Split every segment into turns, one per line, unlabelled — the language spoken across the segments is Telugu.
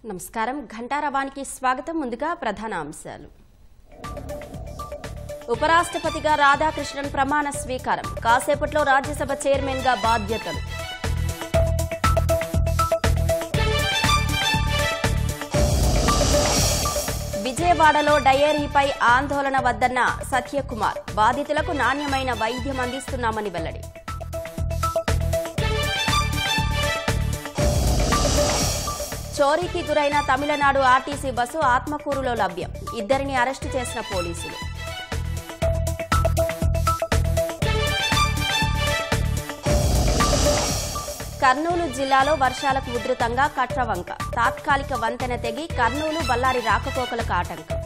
నమస్కారం ఘంటారవానికి స్వాగతం ముందుగా ప్రధాన అంశాలు ఉపరాష్ట్రపతిగా రాధాకృష్ణన్ ప్రమాణ స్వీకారం కాసేపట్లో రాజ్యసభ చైర్మన్ గా బాధ్యతలు విజయవాడలో డయేరీపై ఆందోళన వద్దన్న సత్యకుమార్ బాధితులకు నాణ్యమైన వైద్యం అందిస్తున్నామని వెల్లడి చోరీకి గురైన తమిళనాడు ఆర్టీసీ బస్సు ఆత్మకూరులో లభ్యం ఇద్దరిని అరెస్టు చేసిన పోలీసులు కర్నూలు జిల్లాలో వర్షాలకు ఉధృతంగా కట్రవంక తాత్కాలిక వంతెన తెగి కర్నూలు బళ్ళారి రాకపోకలకు ఆటంకం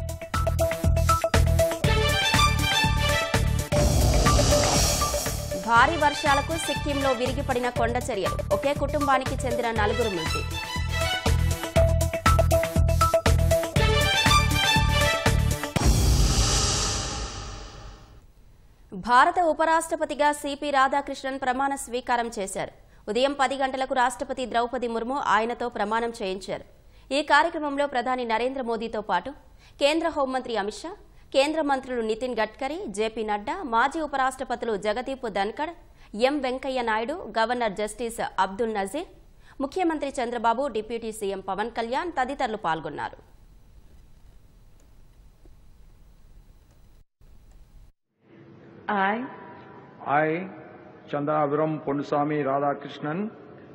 భారీ వర్షాలకు సిక్కింలో విరిగిపడిన కొండ చర్యలు ఒకే కుటుంబానికి చెందిన 4 మృతి భారత ఉపరాష్ట్రపతిగా సిపి రాధాకృష్ణన్ ప్రమాణ స్వీకారం చేశారు ఉదయం 10 గంటలకు రాష్ట్రపతి ద్రౌపది ముర్ము ఆయనతో ప్రమాణం చేయించారు ఈ కార్యక్రమంలో ప్రధాని నరేంద్ర మోదీతో పాటు కేంద్ర హోంమంత్రి అమిత్ షా కేంద్ర మంత్రులు నితిన్ గడ్కరీ జేపీ నడ్డా మాజీ ఉపరాష్ట్రపతులు జగదీప్ ధన్కడ్ ఎం వెంకయ్య నాయుడు గవర్నర్ జస్టిస్ అబ్దుల్ నజీర్ ముఖ్యమంత్రి చంద్రబాబు డిప్యూటీ సీఎం పవన్ కళ్యాణ్ తదితరులు పాల్గొన్నారు
I, Chandraviram Ponnusamy Radhakrishnan,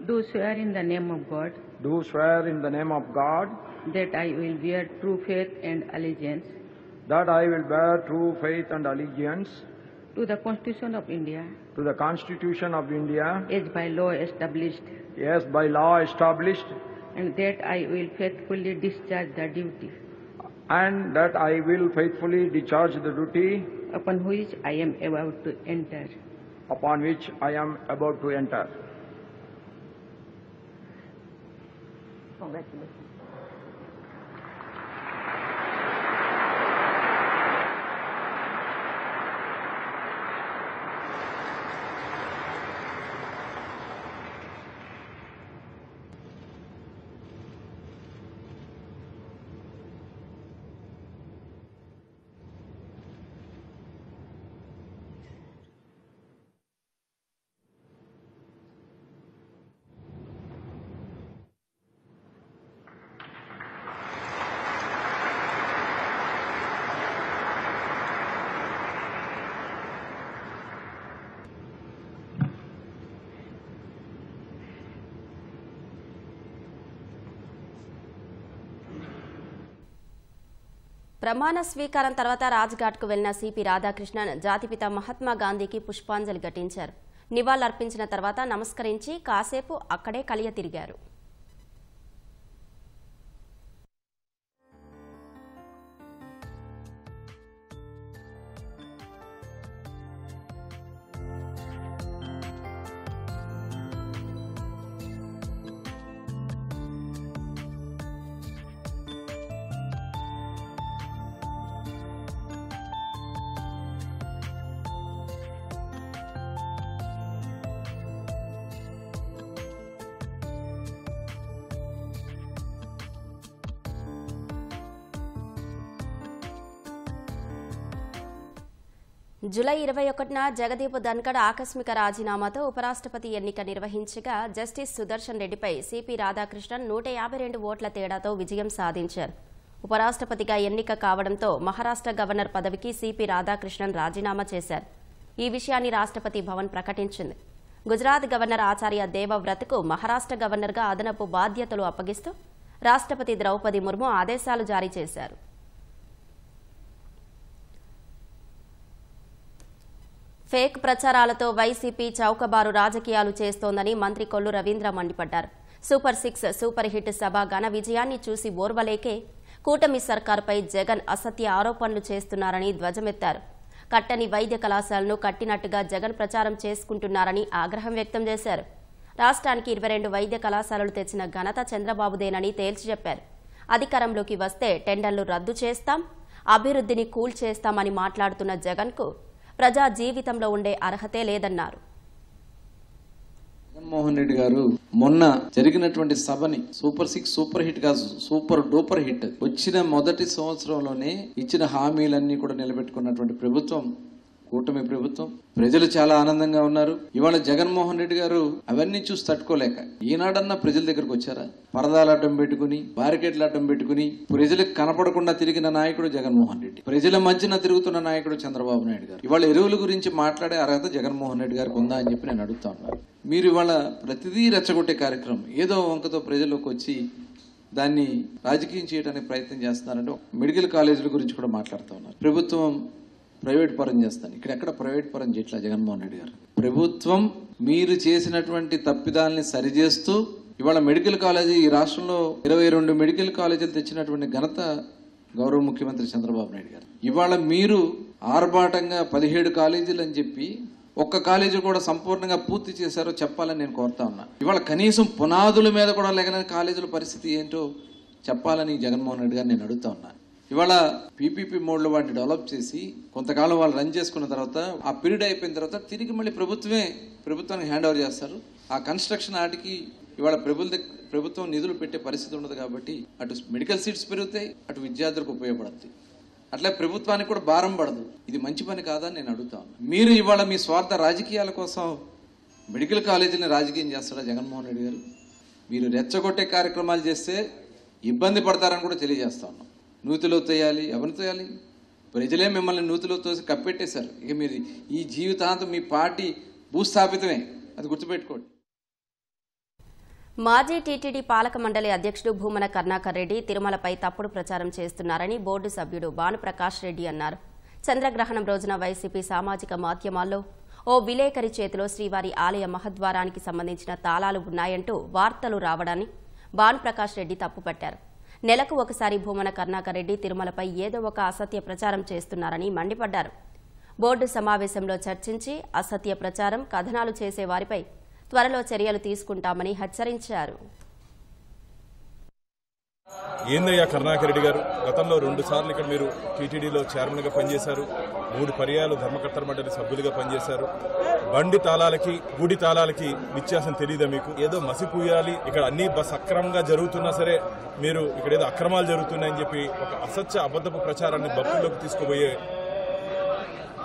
do swear in the name of God
do swear in the name of God
that I will bear true faith and allegiance
that I will bear true faith and allegiance
to the Constitution of India
to the Constitution of India
as by law established,
as by law established,
and that I will faithfully discharge the duty
and that I will faithfully discharge the duty
upon which I am about to enter.
upon which I am about to enter.
Congratulations.
ప్రమాణ స్వీకారం తర్వాత రాజ్ఘాట్కు వెళ్లిన సిపి రాధాకృష్ణన్ జాతిపిత మహాత్మా గాంధీకి పుష్పాంజలి ఘటించారు నివాళులర్పించిన తర్వాత నమస్కరించి కాసేపు అక్కడే కలియ తిరిగారు జూలై 21న జగదీప్ ధన్కడ్ ఆకస్మిక రాజీనామాతో ఉపరాష్ట్రపతి ఎన్నిక నిర్వహించగా జస్టిస్ సుదర్శన్ రెడ్డిపై సిపి రాధాకృష్ణన్ 152 ఓట్ల తేడాతో విజయం సాధించారు ఉపరాష్ట్రపతిగా ఎన్నిక కావడంతో మహారాష్ట్ర గవర్నర్ పదవికి సిపి రాధాకృష్ణన్ రాజీనామా చేశారు ఈ విషయాన్ని రాష్ట్రపతి భవన్ ప్రకటించింది గుజరాత్ గవర్నర్ ఆచార్య దేవవ్రత్కు మహారాష్ట్ర గవర్నర్గా అదనపు బాధ్యతలు అప్పగిస్తూ రాష్ట్రపతి ద్రౌపది ముర్ము ఆదేశాలు జారీ చేశారు ఫేక్ ప్రచారాలతో వైసీపీ చౌకబారు రాజకీయాలు చేస్తోందని మంత్రి కొల్లు రవీంద్ర మండిపడ్డారు సూపర్ 6 సూపర్ హిట్ సభ ఘన విజయాన్ని చూసి ఓర్వలేకే కూటమి సర్కారుపై జగన్ అసత్య ఆరోపణలు చేస్తున్నారని ధ్వజమెత్తారు కట్టని వైద్య కళాశాలను కట్టినట్టుగా జగన్ ప్రచారం చేసుకుంటున్నారని ఆగ్రహం వ్యక్తం చేశారు రాష్ట్రానికి 22 వైద్య కళాశాలలు తెచ్చిన ఘనత చంద్రబాబుదేనని తేల్చి చెప్పారు అధికారంలోకి వస్తే టెండర్లు రద్దు చేస్తాం అభివృద్ధిని కూల్చేస్తామని మాట్లాడుతున్న జగన్కు ప్రజా జీవితంలో ఉండే అర్హతే లేదన్నారు
జగన్మోహన్ రెడ్డి గారు మొన్న జరిగినటువంటి సభని సూపర్ 6 సూపర్ హిట్ గా సూపర్ డూపర్ హిట్ వచ్చిన మొదటి సంవత్సరంలోనే ఇచ్చిన హామీలన్నీ కూడా నిలబెట్టుకున్నటువంటి ప్రభుత్వం కూటమి ప్రభుత్వం. ప్రజలు చాలా ఆనందంగా ఉన్నారు. ఇవాళ జగన్మోహన్ రెడ్డి గారు అవన్నీ చూసి తట్టుకోలేక ఈనాడన్నా ప్రజల దగ్గరకు వచ్చారా? పరదాలు అడ్డం పెట్టుకుని బారికేడ్లు అడ్డం పెట్టుకుని ప్రజలకు కనపడకుండా తిరిగిన నాయకుడు జగన్మోహన్ రెడ్డి, ప్రజల మధ్యన తిరుగుతున్న నాయకుడు చంద్రబాబు నాయుడు గారు. ఇవాళ ఎరువుల గురించి మాట్లాడే అర్హత జగన్మోహన్ రెడ్డి గారికి ఉందా అని చెప్పి నేను అడుగుతా ఉన్నాను. మీరు ఇవాళ ప్రతిదీ రెచ్చగొట్టే కార్యక్రమం ఏదో వంకతో ప్రజల్లోకి వచ్చి దాన్ని రాజకీయం చేయడానికి ప్రయత్నం చేస్తున్నారంటే మెడికల్ కాలేజీల గురించి కూడా మాట్లాడుతూ ఉన్నారు. ప్రభుత్వం ప్రైవేట్ పరం చేస్తాను, ఇక్కడ ఎక్కడ ప్రైవేట్ పరం చేయట్లా జగన్మోహన్ రెడ్డి గారు. ప్రభుత్వం మీరు చేసినటువంటి తప్పిదాలని సరిచేస్తూ ఇవాళ మెడికల్ కాలేజీ ఈ రాష్ట్రంలో 22 మెడికల్ కాలేజీలు తెచ్చినటువంటి ఘనత గౌరవ ముఖ్యమంత్రి చంద్రబాబు నాయుడు గారు. ఇవాళ మీరు ఆర్భాటంగా 17 కాలేజీలు అని చెప్పి ఒక్క కాలేజీ కూడా సంపూర్ణంగా పూర్తి చేశారో చెప్పాలని నేను కోరుతా ఉన్నా. ఇవాళ కనీసం పునాదుల మీద కూడా లేకన కాలేజీల పరిస్థితి ఏంటో చెప్పాలని జగన్మోహన్ రెడ్డి గారు నేను అడుగుతా ఉన్నా. ఇవాళ పీపీపీ మోడ్లో వాటిని డెవలప్ చేసి కొంతకాలం వాళ్ళు రన్ చేసుకున్న తర్వాత ఆ పీరియడ్ అయిపోయిన తర్వాత తిరిగి మళ్ళీ ప్రభుత్వానికి హ్యాండ్ ఓవర్ చేస్తారు. ఆ కన్స్ట్రక్షన్ ఆటికి ఇవాళ ప్రభుత్వం నిధులు పెట్టే పరిస్థితి ఉండదు కాబట్టి అటు మెడికల్ సీట్స్ పెరుగుతాయి, అటు విద్యార్థులకు ఉపయోగపడుతుంది. అట్లా ప్రభుత్వానికి కూడా భారం పడదు. ఇది మంచి పని కాదని నేను అడుగుతాను. మీరు ఇవాళ మీ స్వార్థ రాజకీయాల కోసం మెడికల్ కాలేజీని రాజకీయం చేస్తాడా జగన్మోహన్ రెడ్డి గారు? మీరు రెచ్చగొట్టే కార్యక్రమాలు చేస్తే ఇబ్బంది పడతారని కూడా తెలియజేస్తా ఉన్నాం. నూతిలో తోయాలి, ఎవరిని తోయాలి? ప్రజలే మిమ్మల్ని నూతిలో తోసి కప్పెట్టేశారు. ఇక మీరు ఈ జీవితాంతం మీ పార్టీ భూస్థాపితమే, అది గుర్తుపెట్టుకోండి.
మాజీ టీటీడీ పాలక మండలి అధ్యక్షుడు భూమన కరుణాకర్ రెడ్డి తిరుమలపై తప్పుడు ప్రచారం చేస్తున్నారని బోర్డు సభ్యుడు భానుప్రకాష్ రెడ్డి అన్నారు. చంద్రగ్రహణం రోజున వైసీపీ సామాజిక మాధ్యమాల్లో ఓ విలేకరి చేతిలో శ్రీవారి ఆలయ మహద్వారానికి సంబంధించిన తాళాలు ఉన్నాయంటూ వార్తలు రావడాన్ని భానుప్రకాష్ రెడ్డి తప్పుపట్టారు. నెలకు ఒకసారి భూమన కరుణాకర్ రెడ్డి తిరుమలపై ఏదో ఒక అసత్య ప్రచారం చేస్తున్నారని మండిపడ్డారు. బోర్డు సమావేశంలో చర్చించి అసత్య ప్రచారం, కథనాలు చేసే వారిపై త్వరలో చర్యలు తీసుకుంటామని హెచ్చరించారు.
ఏందయ్యా కరుణాకర్ రెడ్డి గారు, గతంలో 2 సార్లు ఇక్కడ మీరు టీటీడీలో చైర్మన్గా పనిచేశారు, 3 పర్యాయాలు ధర్మకర్తల మండలి సభ్యులుగా పనిచేశారు. బండి తాళాలకి గుడి తాళాలకి వ్యత్యాసం తెలియదా మీకు? ఏదో మసిపూయాలి, ఇక్కడ అన్ని సక్రమంగా జరుగుతున్నా సరే మీరు ఇక్కడ ఏదో అక్రమాలు జరుగుతున్నాయని చెప్పి ఒక అసత్య అబద్ధపు ప్రచారాన్ని భక్తుల్లోకి తీసుకుపోయే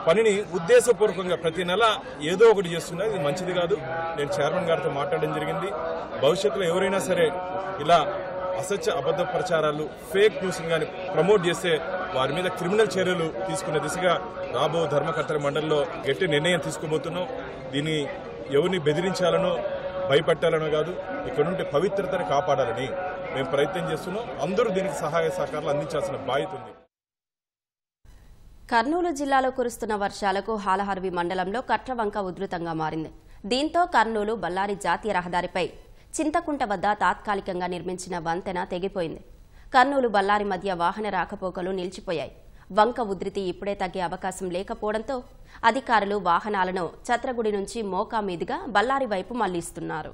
పనిని ఉద్దేశపూర్వకంగా ప్రతి నెల ఏదో ఒకటి చేస్తున్నా. ఇది మంచిది కాదు. నేను చైర్మన్ గారితో మాట్లాడడం జరిగింది. భవిష్యత్తులో ఎవరైనా సరే ఇలా అసత్య అబద్ధ ప్రచారాలు, ఫేక్ న్యూస్ గాని ప్రమోట్ చేస్తే వారి మీద క్రిమినల్ చర్యలు తీసుకునే దిశగా రాబో ధర్మకర్తల మండలిలో గట్టి నిర్ణయం తీసుకోబోతున్నాం. దీన్ని ఎవరిని బెదిరించాలనో భయపెట్టాలనో కాదు, ఇక్కడ ఉంటే పవిత్రతను కాపాడాలని మేము ప్రయత్నం చేస్తున్నాం. అందరూ దీనికి సహాయ సహకారాలు అందించాల్సిన బాధ్యత ఉంది.
కర్నూలు జిల్లాలో కురుస్తున్న వర్షాలకు హాలహర్వి మండలంలో కట్రవంక ఉధృతంగా మారింది. దీంతో కర్నూలు బళ్ళారి జాతీయ రహదారిపై చింతకుంట వద్ద తాత్కాలికంగా నిర్మించిన వంతెన తెగిపోయింది. కర్నూలు బళ్ళారి మధ్య వాహన రాకపోకలు నిలిచిపోయాయి. వంక ఉధృతి ఇప్పుడే తగ్గే అవకాశం లేకపోవడంతో అధికారులు వాహనాలను ఛత్రగుడి నుంచి మోకా మీదుగా బళ్ళారి వైపు మళ్లిస్తున్నారు.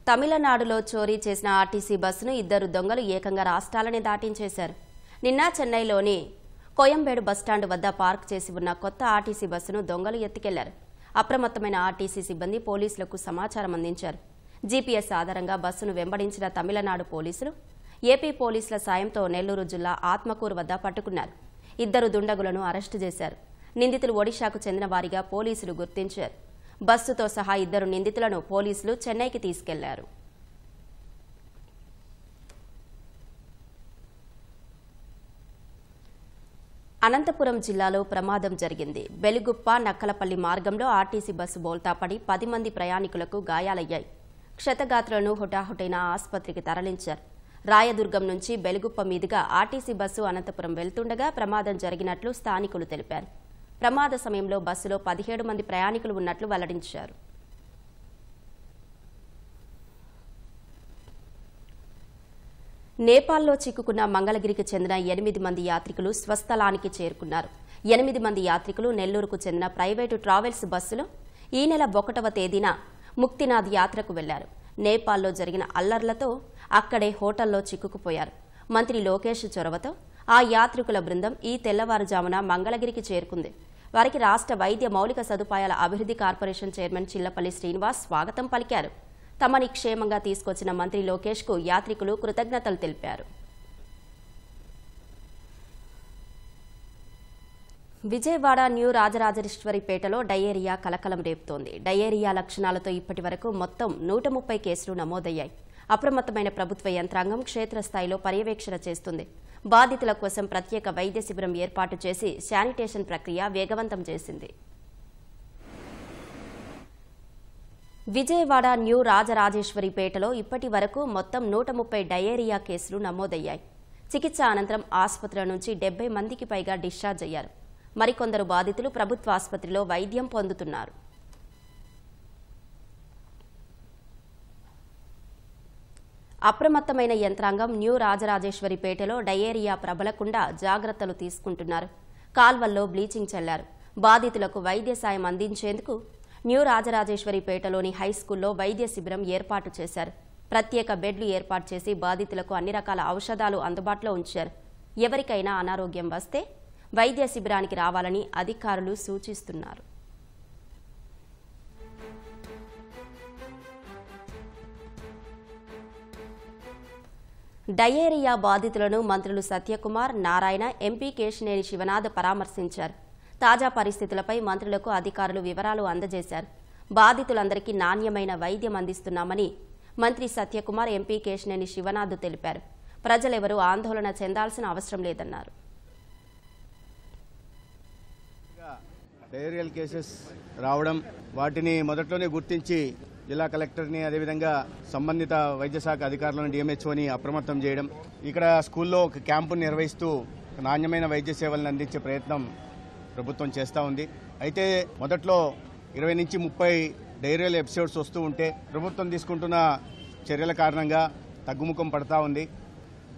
తమిళనాడులో చోరీ చేసిన ఆర్టీసీ బస్సును 2 దొంగలు ఏకంగా రాష్ట్రాలనే దాటించేశారు. నిన్న చెన్నైలోని కోయంబేడు బస్టాండ్ వద్ద పార్క్ చేసి ఉన్న కొత్త ఆర్టీసీ బస్సును దొంగలు ఎత్తుకెళ్లారు. అప్రమత్తమైన ఆర్టీసీ సిబ్బంది పోలీసులకు సమాచారం అందించారు. జీపీఎస్ ఆధారంగా బస్సును వెంబడించిన తమిళనాడు పోలీసులు ఏపీ పోలీసుల సాయంతో నెల్లూరు జిల్లా ఆత్మకూరు వద్ద పట్టుకున్నారు. 2 దుండగులను అరెస్టు చేశారు. నిందితులు ఒడిశాకు చెందిన వారిగా పోలీసులు గుర్తించారు. బస్సుతో సహా 2 నిందితులను పోలీసులు చెన్నైకి తీసుకెళ్లారు. అనంతపురం జిల్లాలో ప్రమాదం జరిగింది. బెలుగుప్ప నక్కలపల్లి మార్గంలో ఆర్టీసీ బస్సు బోల్తాపడి 10 మంది ప్రయాణికులకు గాయాలయ్యాయి. క్షతగాత్రులను హుటాహుటైన ఆసుపత్రికి తరలించారు. రాయదుర్గం నుంచి బెలుగుప్ప మీదుగా ఆర్టీసీ బస్సు అనంతపురం వెళ్తుండగా ప్రమాదం జరిగినట్లు స్థానికులు తెలిపారు. ప్రమాద సమయంలో బస్సులో 17 మంది ప్రయాణికులు ఉన్నట్లు వెల్లడించారు. నేపాల్లో చిక్కుకున్న మంగళగిరికి చెందిన 8 మంది యాత్రికులు స్వస్థలానికి చేరుకున్నారు. 8 మంది యాత్రికులు నెల్లూరుకు చెందిన ప్రైవేటు ట్రావెల్స్ బస్సులో ఈ నెల 1వ తేదీన ముక్తినాథ్ యాత్రకు వెళ్లారు. నేపాల్లో జరిగిన అల్లర్లతో అక్కడే హోటల్లో చిక్కుకుపోయారు. మంత్రి లోకేష్ చొరవతో ఆ యాత్రికుల బృందం ఈ తెల్లవారుజామున మంగళగిరికి చేరుకుంది. వారికి రాష్ట్ర వైద్య మౌలిక సదుపాయాల అభివృద్ధి కార్పొరేషన్ చైర్మన్ చిల్లపల్లి శ్రీనివాస్ స్వాగతం పలికారు. తమని క్షేమంగా తీసుకొచ్చిన మంత్రి లోకేష్కు యాత్రికులు కృతజ్ఞతలు తెలిపారు. విజయవాడ న్యూ రాజరాజేశ్వరిపేటలో డయేరియా కలకలం రేపుతోంది. డయేరియా లక్షణాలతో ఇప్పటి వరకు మొత్తం 130 కేసులు నమోదయ్యాయి. అప్రమత్తమైన ప్రభుత్వ యంత్రాంగం క్షేత్రస్థాయిలో పర్యవేక్షణ చేస్తుంది. బాధితుల కోసం ప్రత్యేక వైద్య శిబిరం ఏర్పాటు చేసి శానిటేషన్ ప్రక్రియ వేగవంతం చేసింది. విజయవాడ న్యూ రాజరాజేశ్వరిపేటలో ఇప్పటి వరకు మొత్తం 130 డయేరియా కేసులు నమోదయ్యాయి. చికిత్స అనంతరం ఆసుపత్రుల నుంచి 70 మందికి పైగా డిశ్చార్జ్ అయ్యారు. మరికొందరు బాధితులు ప్రభుత్వ ఆసుపత్రిలో వైద్యం పొందుతున్నారు. అప్రమత్తమైన యంత్రాంగం న్యూ రాజరాజేశ్వరిపేటలో డయేరియా ప్రబలకుండా జాగ్రత్తలు తీసుకుంటున్నారు. కాల్వల్లో బ్లీచింగ్ చల్లారు. బాధితులకు వైద్య సాయం అందించేందుకు న్యూ రాజరాజేశ్వరిపేటలోని హైస్కూల్లో వైద్య శిబిరం ఏర్పాటు చేశారు. ప్రత్యేక బెడ్లు ఏర్పాటు చేసి బాధితులకు అన్ని రకాల ఔషధాలు అందుబాటులో ఉంచారు. ఎవరికైనా అనారోగ్యం వస్తే వైద్య శిబిరానికి రావాలని అధికారులు సూచిస్తున్నారు. డయేరియా బాధితులను మంత్రులు సత్యకుమార్, నారాయణ, ఎంపీ కేశినేని శివనాథ్ పరామర్శించారు. తాజా పరిస్థితులపై మంత్రులకు అధికారులు వివరాలు అందజేశారు. బాధితులందరికీ నాణ్యమైన వైద్యం అందిస్తున్నామని మంత్రి సత్యకుమార్, ఎంపీ కేశినేని శివనాథ్ తెలిపారు. ప్రజలెవరూ ఆందోళన చెందాల్సిన అవసరం లేదన్నారు.
డయేరియల్ కేసెస్ రావడం, వాటిని మొదట్లోనే గుర్తించి జిల్లా కలెక్టర్ని అదేవిధంగా సంబంధిత వైద్య శాఖ అధికారులను డిఎంహెచ్ఓని అప్రమత్తం చేయడం, ఇక్కడ స్కూల్లో ఒక క్యాంపును నిర్వహిస్తూ నాణ్యమైన వైద్య సేవలను అందించే ప్రయత్నం ప్రభుత్వం చేస్తూ ఉంది. అయితే మొదట్లో 20 నుంచి 30 డయేరియల్ ఎపిసోడ్స్ వస్తూ ఉంటే ప్రభుత్వం తీసుకుంటున్న చర్యల కారణంగా తగ్గుముఖం పడతా ఉంది.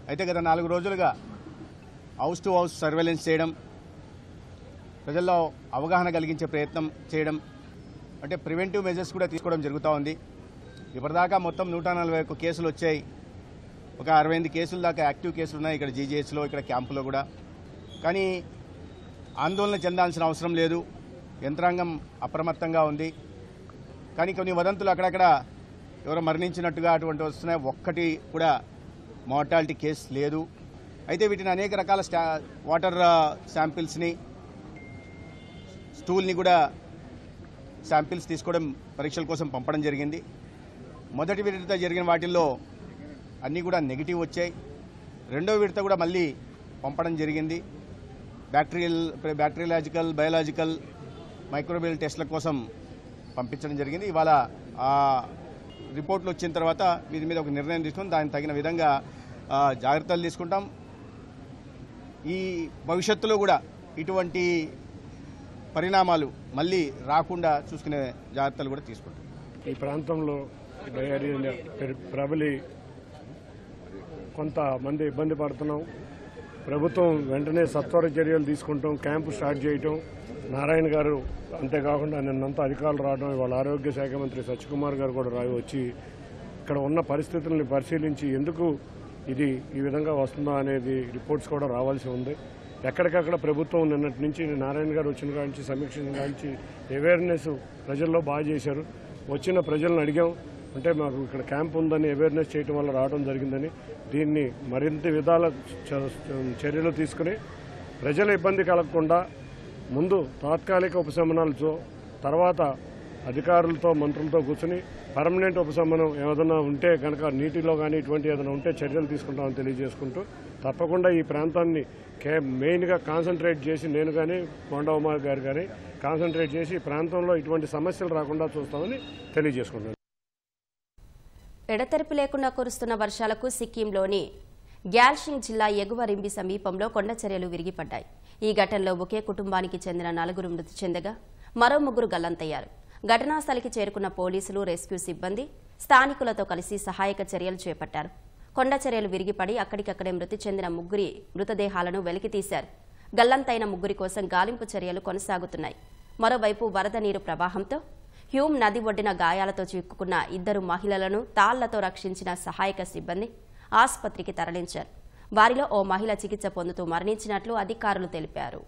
అయితే గత 4 రోజులుగా హౌస్ టు హౌస్ సర్వేలెన్స్ చేయడం, ప్రజల్లో అవగాహన కలిగించే ప్రయత్నం చేయడం, అంటే ప్రివెంటివ్ మెజర్స్ కూడా తీసుకోవడం జరుగుతూ ఉంది. ఇప్పటిదాకా మొత్తం 141 కేసులు వచ్చాయి. ఒక 68 కేసుల దాకా యాక్టివ్ కేసులు ఉన్నాయి ఇక్కడ జీజీహెచ్లో, ఇక్కడ క్యాంపులో కూడా. కానీ ఆందోళన చెందాల్సిన అవసరం లేదు. యంత్రాంగం అప్రమత్తంగా ఉంది. కానీ కొన్ని వదంతులు అక్కడక్కడ ఎవరో మరణించినట్టుగా అటువంటి వస్తున్నాయి. ఒక్కటి కూడా మార్టాలిటీ కేసు లేదు. అయితే వీటిని అనేక రకాల వాటర్ శాంపిల్స్ని, స్టూల్ని కూడా శాంపిల్స్ తీసుకోవడం, పరీక్షల కోసం పంపడం జరిగింది. మొదటి విడత జరిగిన వాటిల్లో అన్నీ కూడా నెగిటివ్ వచ్చాయి. రెండో విడత కూడా మళ్ళీ పంపడం జరిగింది. బ్యాక్టీరియాలజికల్, బయాలజికల్, మైక్రోబియల్ టెస్టుల కోసం పంపించడం జరిగింది. ఇవాళ ఆ రిపోర్ట్లు వచ్చిన తర్వాత వీరి మీద ఒక నిర్ణయం తీసుకుని దానికి తగిన విధంగా జాగ్రత్తలు తీసుకుంటాం. ఈ భవిష్యత్తులో కూడా ఇటువంటి పరిణామాలు మళ్ళీ రాకుండా చూసుకునే జాగ్రత్తలు కూడా తీసుకుంటాం.
ఈ ప్రాంతంలో డయేరియా ప్రబలి కొంతమంది ఇబ్బంది పడుతున్నాం. ప్రభుత్వం వెంటనే సత్వర చర్యలు తీసుకుంటాం, క్యాంపు స్టార్ట్ చేయటం. నారాయణ గారు అంతేకాకుండా నిన్నంతా అధికారులు రావడం, ఇవాళ ఆరోగ్య శాఖ మంత్రి సత్యకుమార్ గారు కూడా వచ్చి ఇక్కడ ఉన్న పరిస్థితులను పరిశీలించి ఎందుకు ఇది ఈ విధంగా వస్తుందో అనేది రిపోర్ట్స్ కూడా రావాల్సి ఉంది. ఎక్కడికక్కడ ప్రభుత్వం నిన్నటి నుంచి నారాయణ గారు వచ్చిన కాంచి సమీక్షించిన కాంచి అవేర్నెస్ ప్రజల్లో బాగా చేశారు. వచ్చిన ప్రజలను అడిగాం, అంటే మాకు ఇక్కడ క్యాంప్ ఉందని అవేర్నెస్ చేయడం వల్ల రావడం జరిగిందని. దీన్ని మరింత విధాల చర్యలు తీసుకుని ప్రజల ఇబ్బంది కలగకుండా ముందు తాత్కాలిక ఉపశమనాలతో, తర్వాత అధికారులతో మంత్రులతో కూర్చుని పర్మనెంట్ ఉపశమనం ఏదైనా ఉంటే కనుక నీటిలో కానీ ఇటువంటి ఏదైనా ఉంటే చర్యలు తీసుకుంటామని తెలియజేసుకుంటూ, తప్పకుండా ఈ ప్రాంతాన్ని మెయిన్గా కాన్సన్ట్రేట్ చేసి నేను కానీ కొండకుమార్ గారు కానీ కాన్సన్ట్రేట్ చేసి ఈ ప్రాంతంలో ఇటువంటి సమస్యలు రాకుండా చూస్తామని తెలియజేసుకుంటాను.
ఎడతెరిపి లేకుండా కురుస్తున్న వర్షాలకు సిక్కింలోని గ్యాల్షింగ్ జిల్లా ఎగువ రింబి సమీపంలో కొండ చర్యలు విరిగిపడ్డాయి. ఈ ఘటనలో ఒకే కుటుంబానికి చెందిన 4 మృతి చెందగా మరో 3 గల్లంతయ్యారు. ఘటనా స్థలికి చేరుకున్న పోలీసులు, రెస్క్యూ సిబ్బంది స్థానికులతో కలిసి సహాయక చర్యలు చేపట్టారు. కొండ చర్యలు విరిగిపడి అక్కడికక్కడే మృతి చెందిన 3 మృతదేహాలను వెలికితీశారు. గల్లంతైన ముగ్గురి కోసం గాలింపు చర్యలు కొనసాగుతున్నాయి. మరోవైపు వరద నీరు ప్రవాహంతో హ్యూమ్ నది ఒడ్డిన గాయాలతో చిక్కుకున్న 2 మహిళలను తాళ్లతో రక్షించిన సహాయక సిబ్బంది ఆసుపత్రికి తరలించారు. వారిలో ఓ మహిళ చికిత్స పొందుతూ మరణించినట్లు అధికారులు తెలిపారు.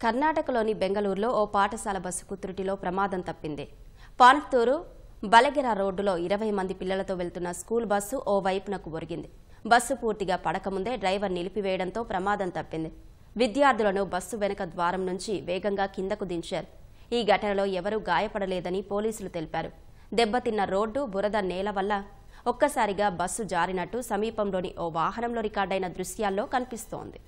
కర్ణాటకలోని బెంగళూరులో ఓ పాఠశాల బస్సుకు త్రుటిలో ప్రమాదం తప్పింది. పానత్తూరు బలగెర రోడ్డులో 20 మంది పిల్లలతో వెళ్తున్న స్కూల్ బస్సు ఓ వైపునకు ఒరిగింది. బస్సు పూర్తిగా పడకముందే డ్రైవర్ నిలిపివేయడంతో ప్రమాదం తప్పింది. విద్యార్థులను బస్సు వెనుక ద్వారం నుంచి వేగంగా కిందకు దించారు. ఈ ఘటనలో ఎవరూ గాయపడలేదని పోలీసులు తెలిపారు. దెబ్బతిన్న రోడ్డు, బురద నేల వల్ల ఒక్కసారిగా బస్సు జారినట్టు సమీపంలోని ఓ వాహనంలో రికార్డైన దృశ్యాల్లో కనిపిస్తోంది.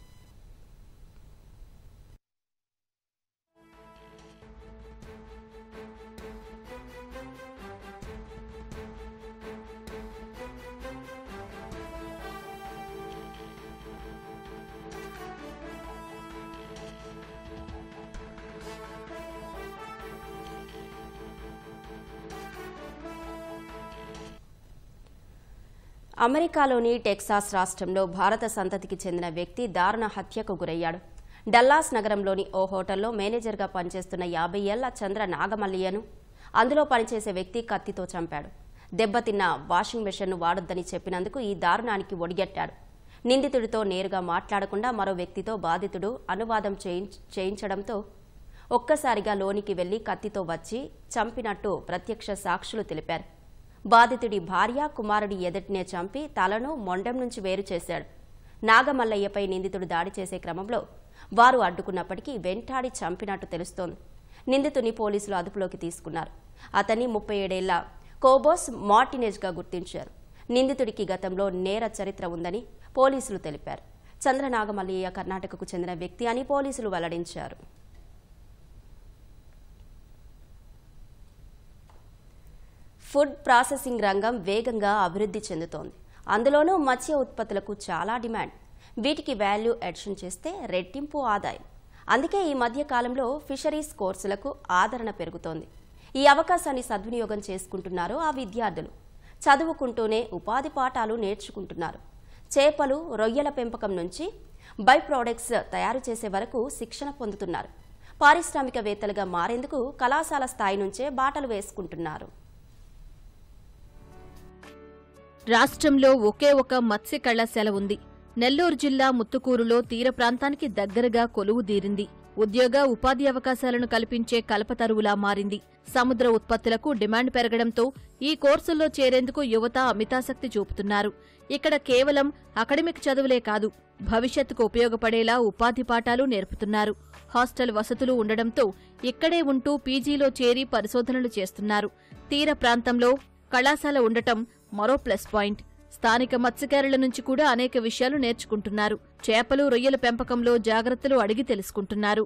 అమెరికాలోని టెక్సాస్ రాష్ట్రంలో భారత సంతతికి చెందిన వ్యక్తి దారుణ హత్యకు గురయ్యాడు. డల్లాస్ నగరంలోని ఓ హోటల్లో మేనేజర్గా పనిచేస్తున్న 50 ఏళ్ల చంద్ర నాగమల్లియను అందులో పనిచేసే వ్యక్తి కత్తితో చంపాడు. దెబ్బతిన్న వాషింగ్ మెషిన్ను వాడొద్దని చెప్పినందుకు ఈ దారుణానికి ఒడిగట్టాడు. నిందితుడితో నేరుగా మాట్లాడకుండా మరో వ్యక్తితో బాధితుడు అనువాదం చేయించడంతో ఒక్కసారిగా లోనికి వెళ్లి కత్తితో వచ్చి చంపినట్టు ప్రత్యక్ష సాక్షులు తెలిపారు. బాధితుడి భార్య, కుమారుడి ఎదుటినే చంపి తలను మొండెం నుంచి వేరు చేశాడు. నాగమల్లయ్యపై నిందితుడు దాడి చేసే క్రమంలో వారు అడ్డుకున్నప్పటికీ వెంటాడి చంపినట్టు తెలుస్తోంది. నిందితుని పోలీసులు అదుపులోకి తీసుకున్నారు. అతన్ని 37 ఏళ్ల కోబోస్ మార్టినేజ్గా గుర్తించారు. నిందితుడికి గతంలో నేర చరిత్ర ఉందని పోలీసులు తెలిపారు. చంద్ర నాగమల్లయ్య కర్ణాటకకు చెందిన వ్యక్తి అని పోలీసులు వెల్లడించారు. ఫుడ్ ప్రాసెసింగ్ రంగం వేగంగా అభివృద్ధి చెందుతోంది. అందులోనూ మత్స్య ఉత్పత్తులకు చాలా డిమాండ్. వీటికి వాల్యూ అడిషన్ చేస్తే రెట్టింపు ఆదాయం. అందుకే ఈ మధ్య కాలంలో ఫిషరీస్ కోర్సులకు ఆదరణ పెరుగుతోంది. ఈ అవకాశాన్ని సద్వినియోగం చేసుకుంటున్నారు ఆ విద్యార్థులు. చదువుకుంటూనే ఉపాధి పాఠాలు నేర్చుకుంటున్నారు. చేపలు, రొయ్యల పెంపకం నుంచి బై ప్రొడక్ట్స్ తయారు చేసే వరకు శిక్షణ పొందుతున్నారు. పారిశ్రామికవేత్తలుగా మారేందుకు కళాశాల స్థాయి నుంచే బాటలు వేసుకుంటున్నారు.
రాష్ట్రంలో ఒకే ఒక మత్స్య కళాశాల ఉంది. నెల్లూరు జిల్లా ముత్తుకూరులో తీర ప్రాంతానికి దగ్గరగా కొలువుదీరింది. ఉద్యోగ, ఉపాధి అవకాశాలను కల్పించే కల్పతరువులా మారింది. సముద్ర ఉత్పత్తులకు డిమాండ్ పెరగడంతో ఈ కోర్సుల్లో చేరేందుకు యువత అమితాసక్తి చూపుతున్నారు. ఇక్కడ కేవలం అకడమిక్ చదువులే కాదు, భవిష్యత్తుకు ఉపయోగపడేలా ఉపాధి పాఠాలు నేర్పుతున్నారు. హాస్టల్ వసతులు ఉండడంతో ఇక్కడే ఉంటూ పీజీలో చేరి పరిశోధనలు చేస్తున్నారు. తీర ప్రాంతంలో కళాశాల ఉండటం మరో ప్లస్ పాయింట్. స్థానిక మత్స్యకారుల నుంచి కూడా అనేక విషయాలు నేర్చుకుంటున్నారు. చేపలు, రొయ్యల పెంపకంలో జాగ్రత్తలు అడిగి తెలుసుకుంటున్నారు.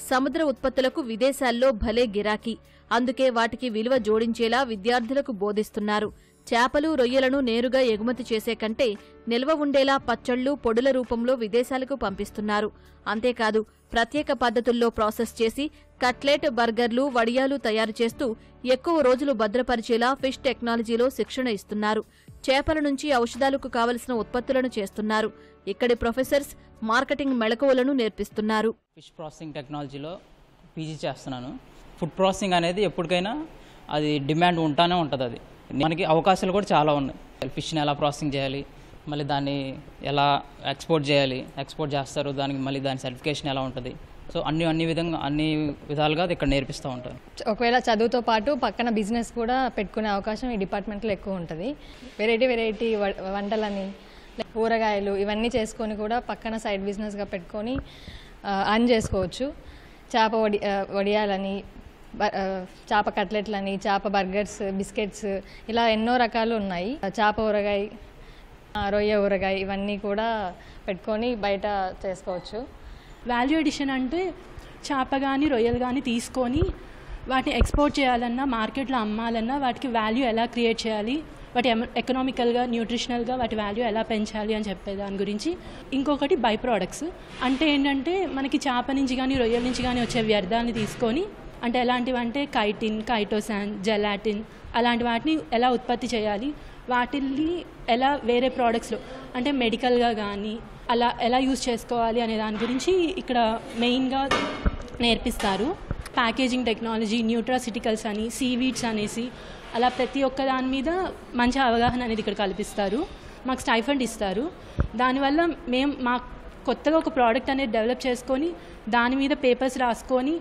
సముద్ర ఉత్పత్తులకు విదేశాల్లో భలే గిరాకీ. అందుకే వాటికి విలువ జోడించేలా విద్యార్థులకు బోధిస్తున్నారు. చేపలు, రొయ్యలను నేరుగా ఎగుమతి చేసే కంటే నిల్వ ఉండేలా పచ్చళ్లు, పొడుల రూపంలో విదేశాలకు పంపిస్తున్నారు. అంతేకాదు, ప్రత్యేక పద్ధతుల్లో ప్రాసెస్ చేసి కట్లెట్, బర్గర్లు, వడియాలు తయారు చేస్తూ ఎక్కువ రోజులు భద్రపరిచేలా ఫిష్ టెక్నాలజీలో శిక్షణ ఇస్తున్నారు. చేపల నుంచి ఔషధాలకు కావలసిన ఉత్పత్తులను చేస్తున్నారు. ఇక్కడి ప్రొఫెసర్స్ మార్కెటింగ్ మెళకువలను నేర్పిస్తున్నారు.
ఫిష్ ప్రాసెసింగ్ టెక్నాలజీలో పీజీ చేస్తున్నాను. ఫుడ్ ప్రాసెసింగ్ అనేది ఎప్పటికైనా అది డిమాండ్ ఉంటానే ఉంటుంది. అది మనకి అవకాశాలు కూడా చాలా ఉన్నాయి. ఫిష్ని ఎలా ప్రాసెసింగ్ చేయాలి, మళ్ళీ దాన్ని ఎలా ఎక్స్పోర్ట్ చేయాలి, ఎక్స్పోర్ట్ చేస్తారు, దానికి మళ్ళీ దాని సర్టిఫికేషన్ ఎలా ఉంటుంది, సో అన్ని విధాలుగా అది ఇక్కడ నేర్పిస్తూ ఉంటారు.
ఒకవేళ చదువుతో పాటు పక్కన బిజినెస్ కూడా పెట్టుకునే అవకాశం ఈ డిపార్ట్మెంట్లో ఎక్కువ ఉంటుంది. వెరైటీ వంటలని, కూరగాయలు ఇవన్నీ చేసుకొని కూడా పక్కన సైడ్ బిజినెస్గా పెట్టుకొని అర్న్ చేసుకోవచ్చు. చేప వడియాలని, చేప కట్లెట్లని, చేప బర్గర్స్, బిస్కెట్స్ ఇలా ఎన్నో రకాలు ఉన్నాయి. చేప ఊరగాయ, రొయ్య ఊరగాయ ఇవన్నీ కూడా పెట్టుకొని బయట చేసుకోవచ్చు.
వాల్యూ ఎడిషన్ అంటే చేప కానీ రొయ్యలు కానీ తీసుకొని వాటిని ఎక్స్పోర్ట్ చేయాలన్నా, మార్కెట్లో అమ్మాలన్నా వాటికి వాల్యూ ఎలా క్రియేట్ చేయాలి, వాటి ఎకనామికల్గా, న్యూట్రిషనల్గా వాటి వాల్యూ ఎలా పెంచాలి అని చెప్పే దాని గురించి. ఇంకొకటి బై ప్రోడక్ట్స్ అంటే ఏంటంటే మనకి చేప నుంచి కానీ రొయ్యల నుంచి కానీ వచ్చే వ్యర్థాన్ని తీసుకొని, అంటే ఎలాంటివంటే కైటిన్, కైటోసాన్, జెలాటిన్ అలాంటి వాటిని ఎలా ఉత్పత్తి చేయాలి, వాటిని ఎలా వేరే ప్రోడక్ట్స్లో అంటే మెడికల్గా కానీ అలా ఎలా యూజ్ చేసుకోవాలి అనే దాని గురించి ఇక్కడ మెయిన్గా నేర్పిస్తారు. ప్యాకేజింగ్ టెక్నాలజీ, న్యూట్రాసిటికల్స్ అని, సీవీడ్స్ అనేసి అలా ప్రతి ఒక్క దాని మీద మంచి అవగాహన అనేది ఇక్కడ కల్పిస్తారు. మాకు స్టైఫండ్ ఇస్తారు. దానివల్ల మేము కొత్తగా ఒక ప్రోడక్ట్ అనేది డెవలప్ చేసుకొని దాని మీద పేపర్స్ రాసుకొని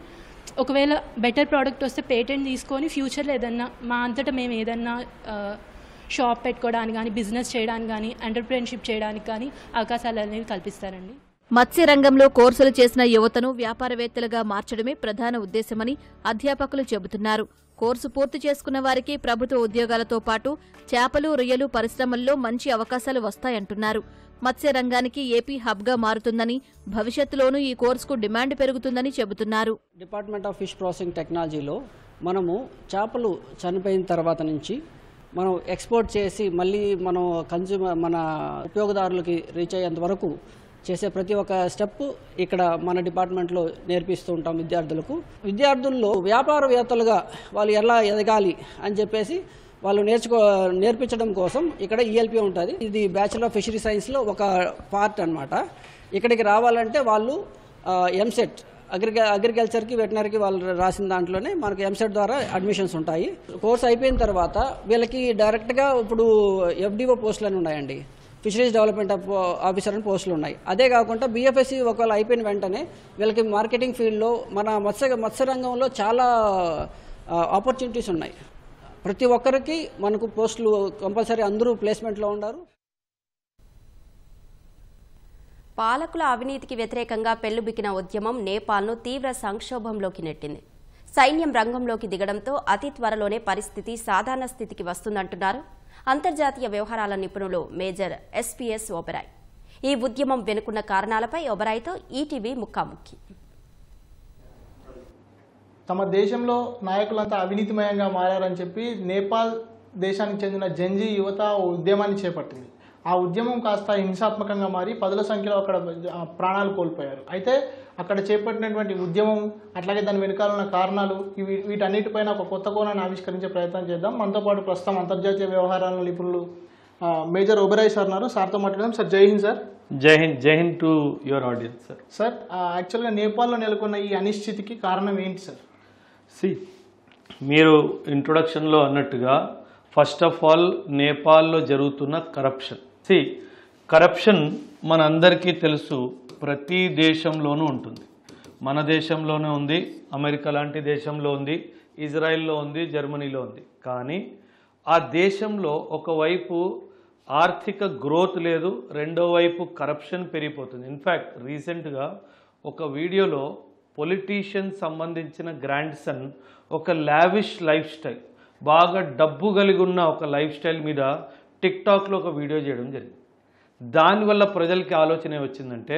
ఒకవేళ బెటర్ ప్రోడక్ట్ వస్తే పేటెంట్ తీసుకొని ఫ్యూచర్లో ఏదన్నా మా అంతటా మేము ఏదన్నా షాప్ పెట్టుకోవడానికి కానీ, బిజినెస్ చేయడానికి కానీ, ఎంటర్ప్రెన్యూర్షిప్ చేయడానికి కానీ అవకాశాలు అనేవి కల్పిస్తారండి.
మత్స్య రంగంలో కోర్సులు చేసిన యువతను వ్యాపారవేత్తలుగా మార్చడమే ప్రధాన ఉద్దేశమని అధ్యాపకులు చెబుతున్నారు. కోర్సు పూర్తి చేసుకున్న వారికి ప్రభుత్వ ఉద్యోగాలతో పాటు చేపలు, రొయ్యలు పరిశ్రమల్లో మంచి అవకాశాలు వస్తాయంటున్నారు. మత్స్య రంగానికి ఏపీ హబ్గా మారుతుందని, భవిష్యత్తులోనూ ఈ కోర్సుకు డిమాండ్ పెరుగుతుందని చెబుతున్నారు.
డిపార్ట్మెంట్ ఆఫ్ ఫిష్ ప్రాసెసింగ్ టెక్నాలజీలో మనము చేపలు చనిపోయిన తర్వాత నుంచి మనం ఎక్స్పోర్ట్ చేసి మళ్ళీ మనం మన ఉపయోగదారులకి రీచ్ అయ్యేంత వరకు చేసే ప్రతి ఒక్క స్టెప్ ఇక్కడ మన డిపార్ట్మెంట్లో నేర్పిస్తూ ఉంటాం విద్యార్థులకు. విద్యార్థుల్లో వ్యాపారవేత్తలుగా వాళ్ళు ఎలా ఎదగాలి అని చెప్పేసి వాళ్ళు నేర్పించడం కోసం ఇక్కడ ఈఎల్పీ ఉంటుంది. ఇది బ్యాచిలర్ ఆఫ్ ఫిషరీ సైన్స్లో ఒక పార్ట్ అన్నమాట. ఇక్కడికి రావాలంటే వాళ్ళు ఎంసెట్ అగ్రికల్చర్కి, వెటనరీకి వాళ్ళు రాసిన దాంట్లోనే మనకు ఎంసెట్ ద్వారా అడ్మిషన్స్ ఉంటాయి. కోర్స్ అయిపోయిన తర్వాత వీళ్ళకి డైరెక్ట్గా ఇప్పుడు ఎఫ్డిఓ పోస్టులు అని ఉన్నాయండి, ఫిషరీస్ డెవలప్మెంట్ ఆఫీసర్ అని పోస్టులు ఉన్నాయి. అదే కాకుండా బీఎఫ్ఎస్సి ఒకవేళ అయిపోయిన వెంటనే వీళ్ళకి మార్కెటింగ్ ఫీల్డ్లో మన మత్స్య రంగంలో చాలా ఆపర్చునిటీస్ ఉన్నాయి. ప్రతి ఒక్కరికి మనకు పోస్టులు కంపల్సరీ అందరూ ప్లేస్మెంట్లో ఉన్నారు.
పాలకుల అవినీతికి వ్యతిరేకంగా పెళ్లుబికిన ఉద్యమం నేపాల్ను తీవ్ర సంక్షోభంలోకి నెట్టింది. సైన్యం రంగంలోకి దిగడంతో అతి త్వరలోనే పరిస్థితి సాధారణ స్థితికి వస్తుందంటున్నారు అంతర్జాతీయ వ్యవహారాల నిపుణులు మేజర్ ఎస్పీఎస్ ఒబెరాయ్. ఈ ఉద్యమం వెనుకున్న కారణాలపై ఒబెరాయ్తో ఈటీవీ ముఖాముఖి.
తమ దేశంలో నాయకులంతా అవినీతిమయంగా మారారని చెప్పి నేపాల్ దేశానికి చెందిన జెన్జీ యువత ఉద్యమాన్ని చేపట్టింది. ఆ ఉద్యమం కాస్త హింసాత్మకంగా మారి పదుల సంఖ్యలో అక్కడ ప్రాణాలు కోల్పోయారు. అయితే అక్కడ చేపట్టినటువంటి ఉద్యమం అట్లాగే దాని వెనుకాల ఉన్న కారణాలు వీటన్నిటిపైన ఒక కొత్త కోణాన్ని ఆవిష్కరించే ప్రయత్నం చేద్దాం. మనతో పాటు ప్రస్తుతం అంతర్జాతీయ వ్యవహారాల నిపుణులు మేజర్ ఒబెరాయ్ సార్ ఉన్నారు. సార్తో మాట్లాడదాం. సార్ జై హింద్. సార్
జై Hind to your audience. Sir
sir యాక్చువల్గా నేపాల్లో నెలకొన్న ఈ అనిశ్చితికి కారణం ఏంటి సార్?
మీరు ఇంట్రొడక్షన్లో అన్నట్టుగా ఫస్ట్ ఆఫ్ ఆల్ నేపాల్లో జరుగుతున్న కరప్షన్. కరప్షన్ మనందరికీ తెలుసు, ప్రతి దేశంలోనూ ఉంటుంది. మన దేశంలోనే ఉంది, అమెరికా లాంటి దేశంలో ఉంది, ఇజ్రాయెల్లో ఉంది, జర్మనీలో ఉంది. కానీ ఆ దేశంలో ఒకవైపు ఆర్థిక గ్రోత్ లేదు, రెండో వైపు కరప్షన్ పెరిగిపోతుంది. ఇన్ఫ్యాక్ట్ రీసెంట్గా ఒక వీడియోలో పొలిటీషియన్ సంబంధించిన గ్రాండ్ సన్ ఒక లావిష్ లైఫ్ స్టైల్, బాగా డబ్బు కలిగి ఉన్న ఒక లైఫ్ స్టైల్ మీద టిక్టాక్లో ఒక వీడియో చేయడం జరిగింది. దానివల్ల ప్రజలకి ఆలోచన వచ్చిందంటే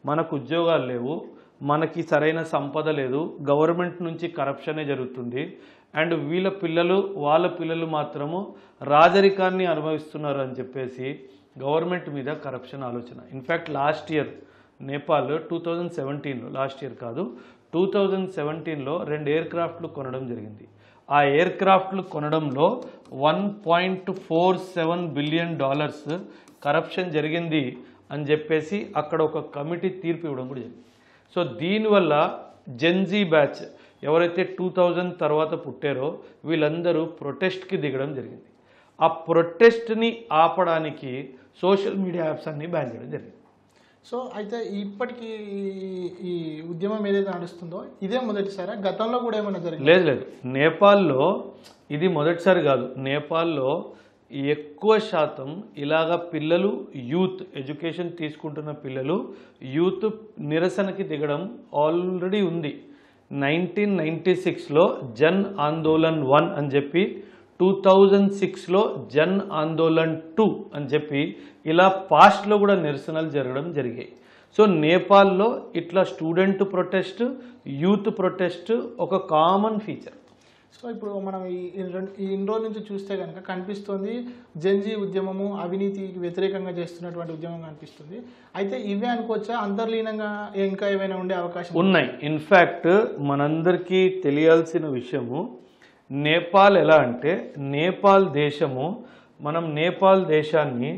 మనకు ఉద్యోగాలు లేవు, మనకి సరైన సంపద లేదు, గవర్నమెంట్ నుంచి కరప్షనే జరుగుతుంది, అండ్ వాళ్ళ పిల్లలు మాత్రము రాజరికాన్ని అనుభవిస్తున్నారు అని చెప్పేసి గవర్నమెంట్ మీద కరప్షన్ ఆలోచన. ఇన్ఫ్యాక్ట్ లాస్ట్ ఇయర్ నేపాల్ 2017లో, లాస్ట్ ఇయర్ కాదు 2017లో 2 ఎయిర్ క్రాఫ్ట్లు కొనడం జరిగింది. ఆ ఎయిర్ క్రాఫ్ట్లు కొనడంలో $1.47 బిలియన్ కరప్షన్ జరిగింది అని చెప్పేసి అక్కడ ఒక కమిటీ తీర్పు ఇవ్వడం కూడా జరిగింది. సో దీనివల్ల జెన్జీ బ్యాచ్ ఎవరైతే 2000 తర్వాత పుట్టారో వీళ్ళందరూ ప్రొటెస్ట్కి దిగడం జరిగింది. ఆ ప్రొటెస్ట్ని ఆపడానికి సోషల్ మీడియా యాప్స్ అన్ని బ్యాన్ చేయడం జరిగింది.
సో అయితే ఇప్పటికీ ఈ ఉద్యమం ఏదైతే నడుస్తుందో ఇదే మొదటిసారి, గతంలో కూడా ఏమైనా జరిగింది?
లేదు, నేపాల్లో ఇది మొదటిసారి కాదు. నేపాల్లో ఎక్కువ శాతం ఇలాగా పిల్లలు యూత్ ఎడ్యుకేషన్ తీసుకుంటున్న పిల్లలు యూత్ నిరసనకి దిగడం ఆల్రెడీ ఉంది. 1996లో జన్ ఆందోళన్ 1 అని చెప్పి, 2006లో జన్ ఆందోళన్ 2 అని చెప్పి ఇలా పాస్ట్లో కూడా నిరసనలు జరగడం జరిగాయి. సో నేపాల్లో ఇట్లా స్టూడెంట్ ప్రొటెస్ట్, యూత్ ప్రొటెస్ట్ ఒక కామన్ ఫీచర్.
సో ఇప్పుడు మనం ఈ ఇన్ని రోజుల నుంచి చూస్తే కనుక కనిపిస్తుంది జెన్జీ ఉద్యమము అవినీతికి వ్యతిరేకంగా చేస్తున్నటువంటి ఉద్యమం కనిపిస్తుంది. అయితే ఇవే అనుకోవచ్చా, అంతర్లీనంగా ఇంకా ఏమైనా ఉండే అవకాశం
ఉన్నాయి? ఇన్ఫ్యాక్ట్ మనందరికీ తెలియాల్సిన విషయము, నేపాల్ ఎలా అంటే, నేపాల్ దేశము, మనం నేపాల్ దేశాన్ని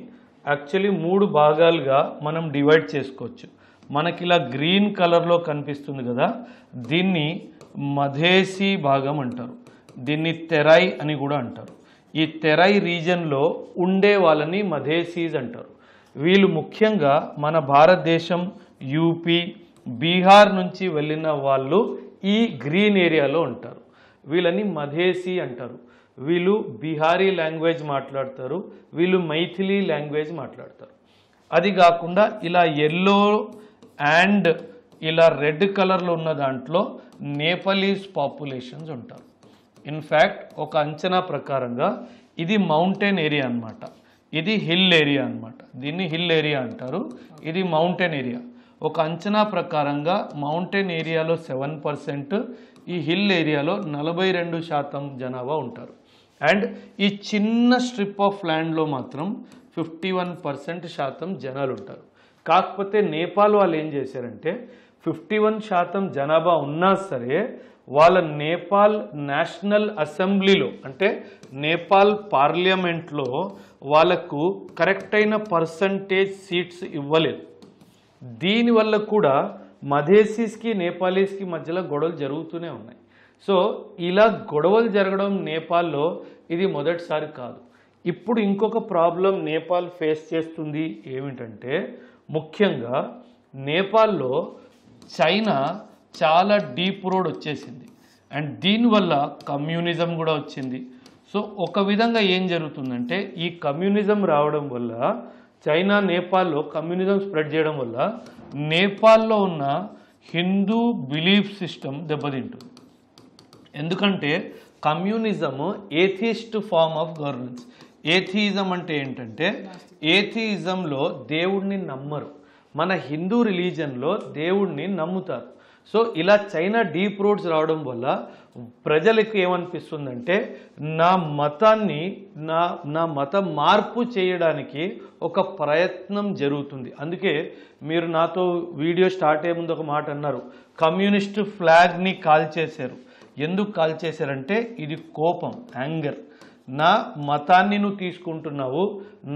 యాక్చువల్లీ 3 భాగాలుగా మనం డివైడ్ చేసుకోవచ్చు. మనకి ఇలా గ్రీన్ కలర్లో కనిపిస్తుంది కదా, దీన్ని మధేసి భాగం అంటారు, దీన్ని తెరై అని కూడా అంటారు. ఈ తెరై రీజన్లో ఉండే వాళ్ళని మధేసీస్ అంటారు. వీళ్ళు ముఖ్యంగా మన భారతదేశం, యూపీ, బీహార్ నుంచి వెళ్ళిన వాళ్ళు ఈ గ్రీన్ ఏరియాలో ఉంటారు. వీళ్ళని మధేసి అంటారు. వీళ్ళు బీహారీ లాంగ్వేజ్ మాట్లాడతారు, వీళ్ళు మైథిలీ లాంగ్వేజ్ మాట్లాడతారు. అది కాకుండా ఇలా ఎల్లో అండ్ ఇలా రెడ్ కలర్లో ఉన్న దాంట్లో నేపాలీస్ పాపులేషన్స్ ఉంటారు. ఇన్ఫ్యాక్ట్ ఒక అంచనా ప్రకారంగా ఇది మౌంటైన్ ఏరియా అన్నమాట, ఇది హిల్ ఏరియా అన్నమాట. దీన్ని హిల్ ఏరియా అంటారు, ఇది మౌంటైన్ ఏరియా. ఒక అంచనా ప్రకారంగా మౌంటైన్ ఏరియాలో 7%, ఈ హిల్ ఏరియాలో 42% జనాభా ఉంటారు. అండ్ ఈ చిన్న స్ట్రిప్ ఆఫ్ ల్యాండ్లో మాత్రం 51% జనాలు ఉంటారు. కాకపోతే నేపాల్ వాళ్ళు ఏం చేశారంటే 51% జనాభా ఉన్నా సరే వాళ్ళ నేపాల్ నేషనల్ అసెంబ్లీలో, అంటే నేపాల్ పార్లమెంట్లో వాళ్ళకు కరెక్ట్ అయిన పర్సంటేజ్ సీట్స్ ఇవ్వలేదు. దీనివల్ల కూడా మధేసీస్కి నేపాలీస్కి మధ్యలో గొడవలు జరుగుతూనే ఉన్నాయి. సో ఇలా గొడవలు జరగడం నేపాల్లో ఇది మొదటిసారి కాదు. ఇప్పుడు ఇంకొక ప్రాబ్లం నేపాల్ ఫేస్ చేస్తుంది ఏమిటంటే, ముఖ్యంగా నేపాల్లో చైనా చాలా డీప్ రోడ్ వచ్చేసింది అండ్ దీనివల్ల కమ్యూనిజం కూడా వచ్చింది. సో ఒక విధంగా ఏం జరుగుతుందంటే, ఈ కమ్యూనిజం రావడం వల్ల, చైనా నేపాల్లో కమ్యూనిజం స్ప్రెడ్ చేయడం వల్ల నేపాల్లో ఉన్న హిందూ బిలీఫ్ సిస్టమ్ దెబ్బతింటుంది. ఎందుకంటే communism atheist form of governance. Atheism అంటే ఏంటంటే, ఏథియిజంలో దేవుడిని నమ్మరు, మన హిందూ రిలీజన్లో దేవుడిని నమ్ముతారు. సో ఇలా చైనా డీప్ రోడ్స్ రావడం వల్ల ప్రజలకు ఏమనిపిస్తుందంటే, నా మతాన్ని నా మత మార్పు చేయడానికి ఒక ప్రయత్నం జరుగుతుంది. అందుకే మీరు నాతో వీడియో స్టార్ట్ అయ్యే ముందు ఒక మాట అన్నారు, కమ్యూనిస్ట్ ఫ్లాగ్ని కాల్చేశారు. ఎందుకు కాల్చేశారంటే ఇది కోపం, యాంగర్. నా మతాన్ని నువ్వు తీసుకుంటున్నావు,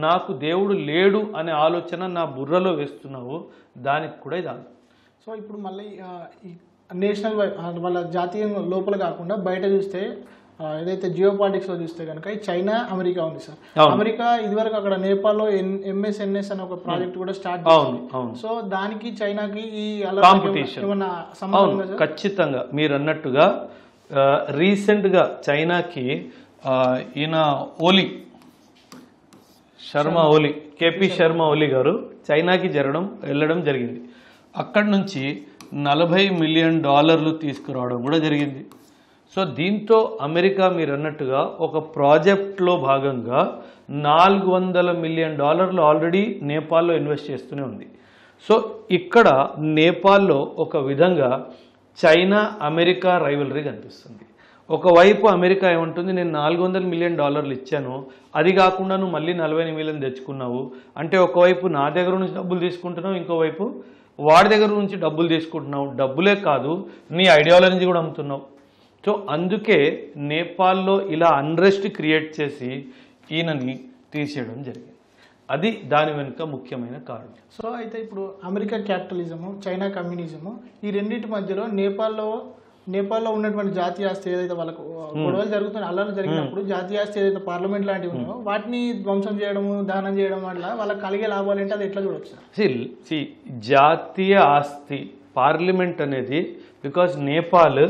నాకు దేవుడు లేడు అనే ఆలోచన నా బుర్రలో వేస్తున్నావు, దానికి కూడా ఇది.
సో ఇప్పుడు మళ్ళీ నేషనల్ వాళ్ళ జాతీయ లోపల కాకుండా బయట చూస్తే ఏదైతే జియో పాలిటిక్స్ లో చూస్తే కనుక చైనా, అమెరికా ఉంది సార్. అమెరికా ఇదివరకు అక్కడ నేపాల్లో MSNS అనే ఒక ప్రాజెక్ట్ కూడా స్టార్ట్ చేసింది. సో దానికి చైనాకి ఈ
కాంపిటీషన్ ఖచ్చితంగా మీరు అన్నట్టుగా రీసెంట్గా చైనాకి ఈయన కేపీ శర్మ ఓలీ గారు చైనాకి వెళ్ళడం జరిగింది. అక్కడి నుంచి $40 మిలియన్ తీసుకురావడం కూడా జరిగింది. సో దీంతో అమెరికా మీరు అన్నట్టుగా ఒక ప్రాజెక్ట్లో భాగంగా $400 మిలియన్ ఆల్రెడీ నేపాల్లో ఇన్వెస్ట్ చేస్తూనే ఉంది. సో ఇక్కడ నేపాల్లో ఒక విధంగా చైనా అమెరికా రైవలరీ కనిపిస్తుంది. ఒకవైపు అమెరికా ఏమంటుంది, నేను $400 మిలియన్ ఇచ్చాను, అది కాకుండా నువ్వు మళ్ళీ 40 మిలియన్ తెచ్చుకున్నావు అంటే, ఒకవైపు నా దగ్గర నుంచి డబ్బులు తీసుకుంటున్నావు, ఇంకోవైపు వాడి దగ్గర నుంచి డబ్బులు తీసుకుంటున్నావు. డబ్బులే కాదు, నీ ఐడియాలజీ కూడా అమ్ముతున్నావు. సో అందుకే నేపాల్లో ఇలా అన్రెస్ట్ క్రియేట్ చేసి ఈయనని తీసేయడం జరిగింది. అది దాని వెనుక ముఖ్యమైన కారణం.
సో అయితే ఇప్పుడు అమెరికా క్యాపిటలిజము, చైనా కమ్యూనిజము, ఈ రెండింటి మధ్యలో నేపాల్లో నేపాల్లో ఉన్నటువంటి జాతీయ ఆస్తి ఏదైతే వాళ్ళకు గొడవలు జరుగుతున్నాయి, అల్లర్లు జరిగినప్పుడు జాతీయ ఆస్తి ఏదైతే పార్లమెంట్ లాంటివి ఉన్నాయో వాటిని ధ్వంసం చేయడము, దానం చేయడం వల్ల వాళ్ళకి కలిగే లాభాలు ఏంటి, అది ఎట్లా చూడొచ్చు?
జాతీయ ఆస్తి పార్లమెంట్ అనేది బికాజ్ నేపాల్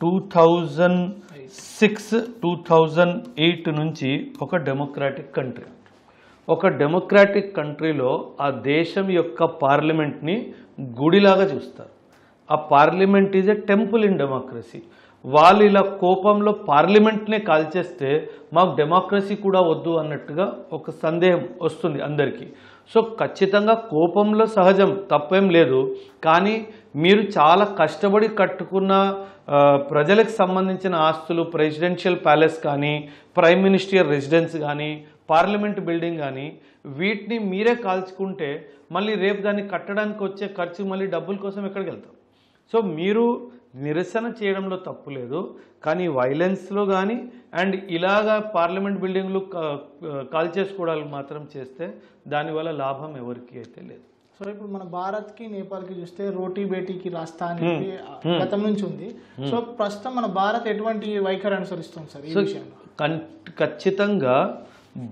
2006-2008 నుంచి ఒక డెమోక్రాటిక్ కంట్రీ. ఒక డెమోక్రాటిక్ కంట్రీలో ఆ దేశం యొక్క పార్లమెంట్ని గుడిలాగా చూస్తారు. ఆ parliament is a temple in democracy. వాళ్ళు ఇలా కోపంలో పార్లమెంట్నే కాల్చేస్తే మాకు డెమోక్రసీ కూడా వద్దు అన్నట్టుగా ఒక సందేహం వస్తుంది అందరికీ. సో ఖచ్చితంగా కోపంలో సహజం, తప్పేం లేదు. కానీ మీరు చాలా కష్టపడి కట్టుకున్న ప్రజలకు సంబంధించిన ఆస్తులు, ప్రెసిడెన్షియల్ ప్యాలెస్ కానీ, ప్రైమ్ మినిస్టర్ రెసిడెన్స్ కానీ, పార్లమెంట్ బిల్డింగ్ కానీ, వీటిని మీరే కాల్చుకుంటే మళ్ళీ రేపు దాన్ని కట్టడానికి వచ్చే ఖర్చు మళ్ళీ డబ్బుల కోసం ఎక్కడికి వెళ్తాం? సో మీరు నిరసన చేయడంలో తప్పు లేదు, కానీ వైలెన్స్లో కానీ అండ్ ఇలాగా పార్లమెంట్ బిల్డింగ్లు కాల్చేసుకోవడానికి మాత్రం చేస్తే దానివల్ల లాభం ఎవరికి అయితే లేదు.
సో ఇప్పుడు మన భారత్కి నేపాల్కి చూస్తే రోటీ బేటీకి రాస్తా అనేది గతం నుంచి ఉంది. సో ప్రస్తుతం మన భారత్ ఎటువంటి వైఖరి అనుసరిస్తుంది సార్ ఈ విషయంలో?
ఖచ్చితంగా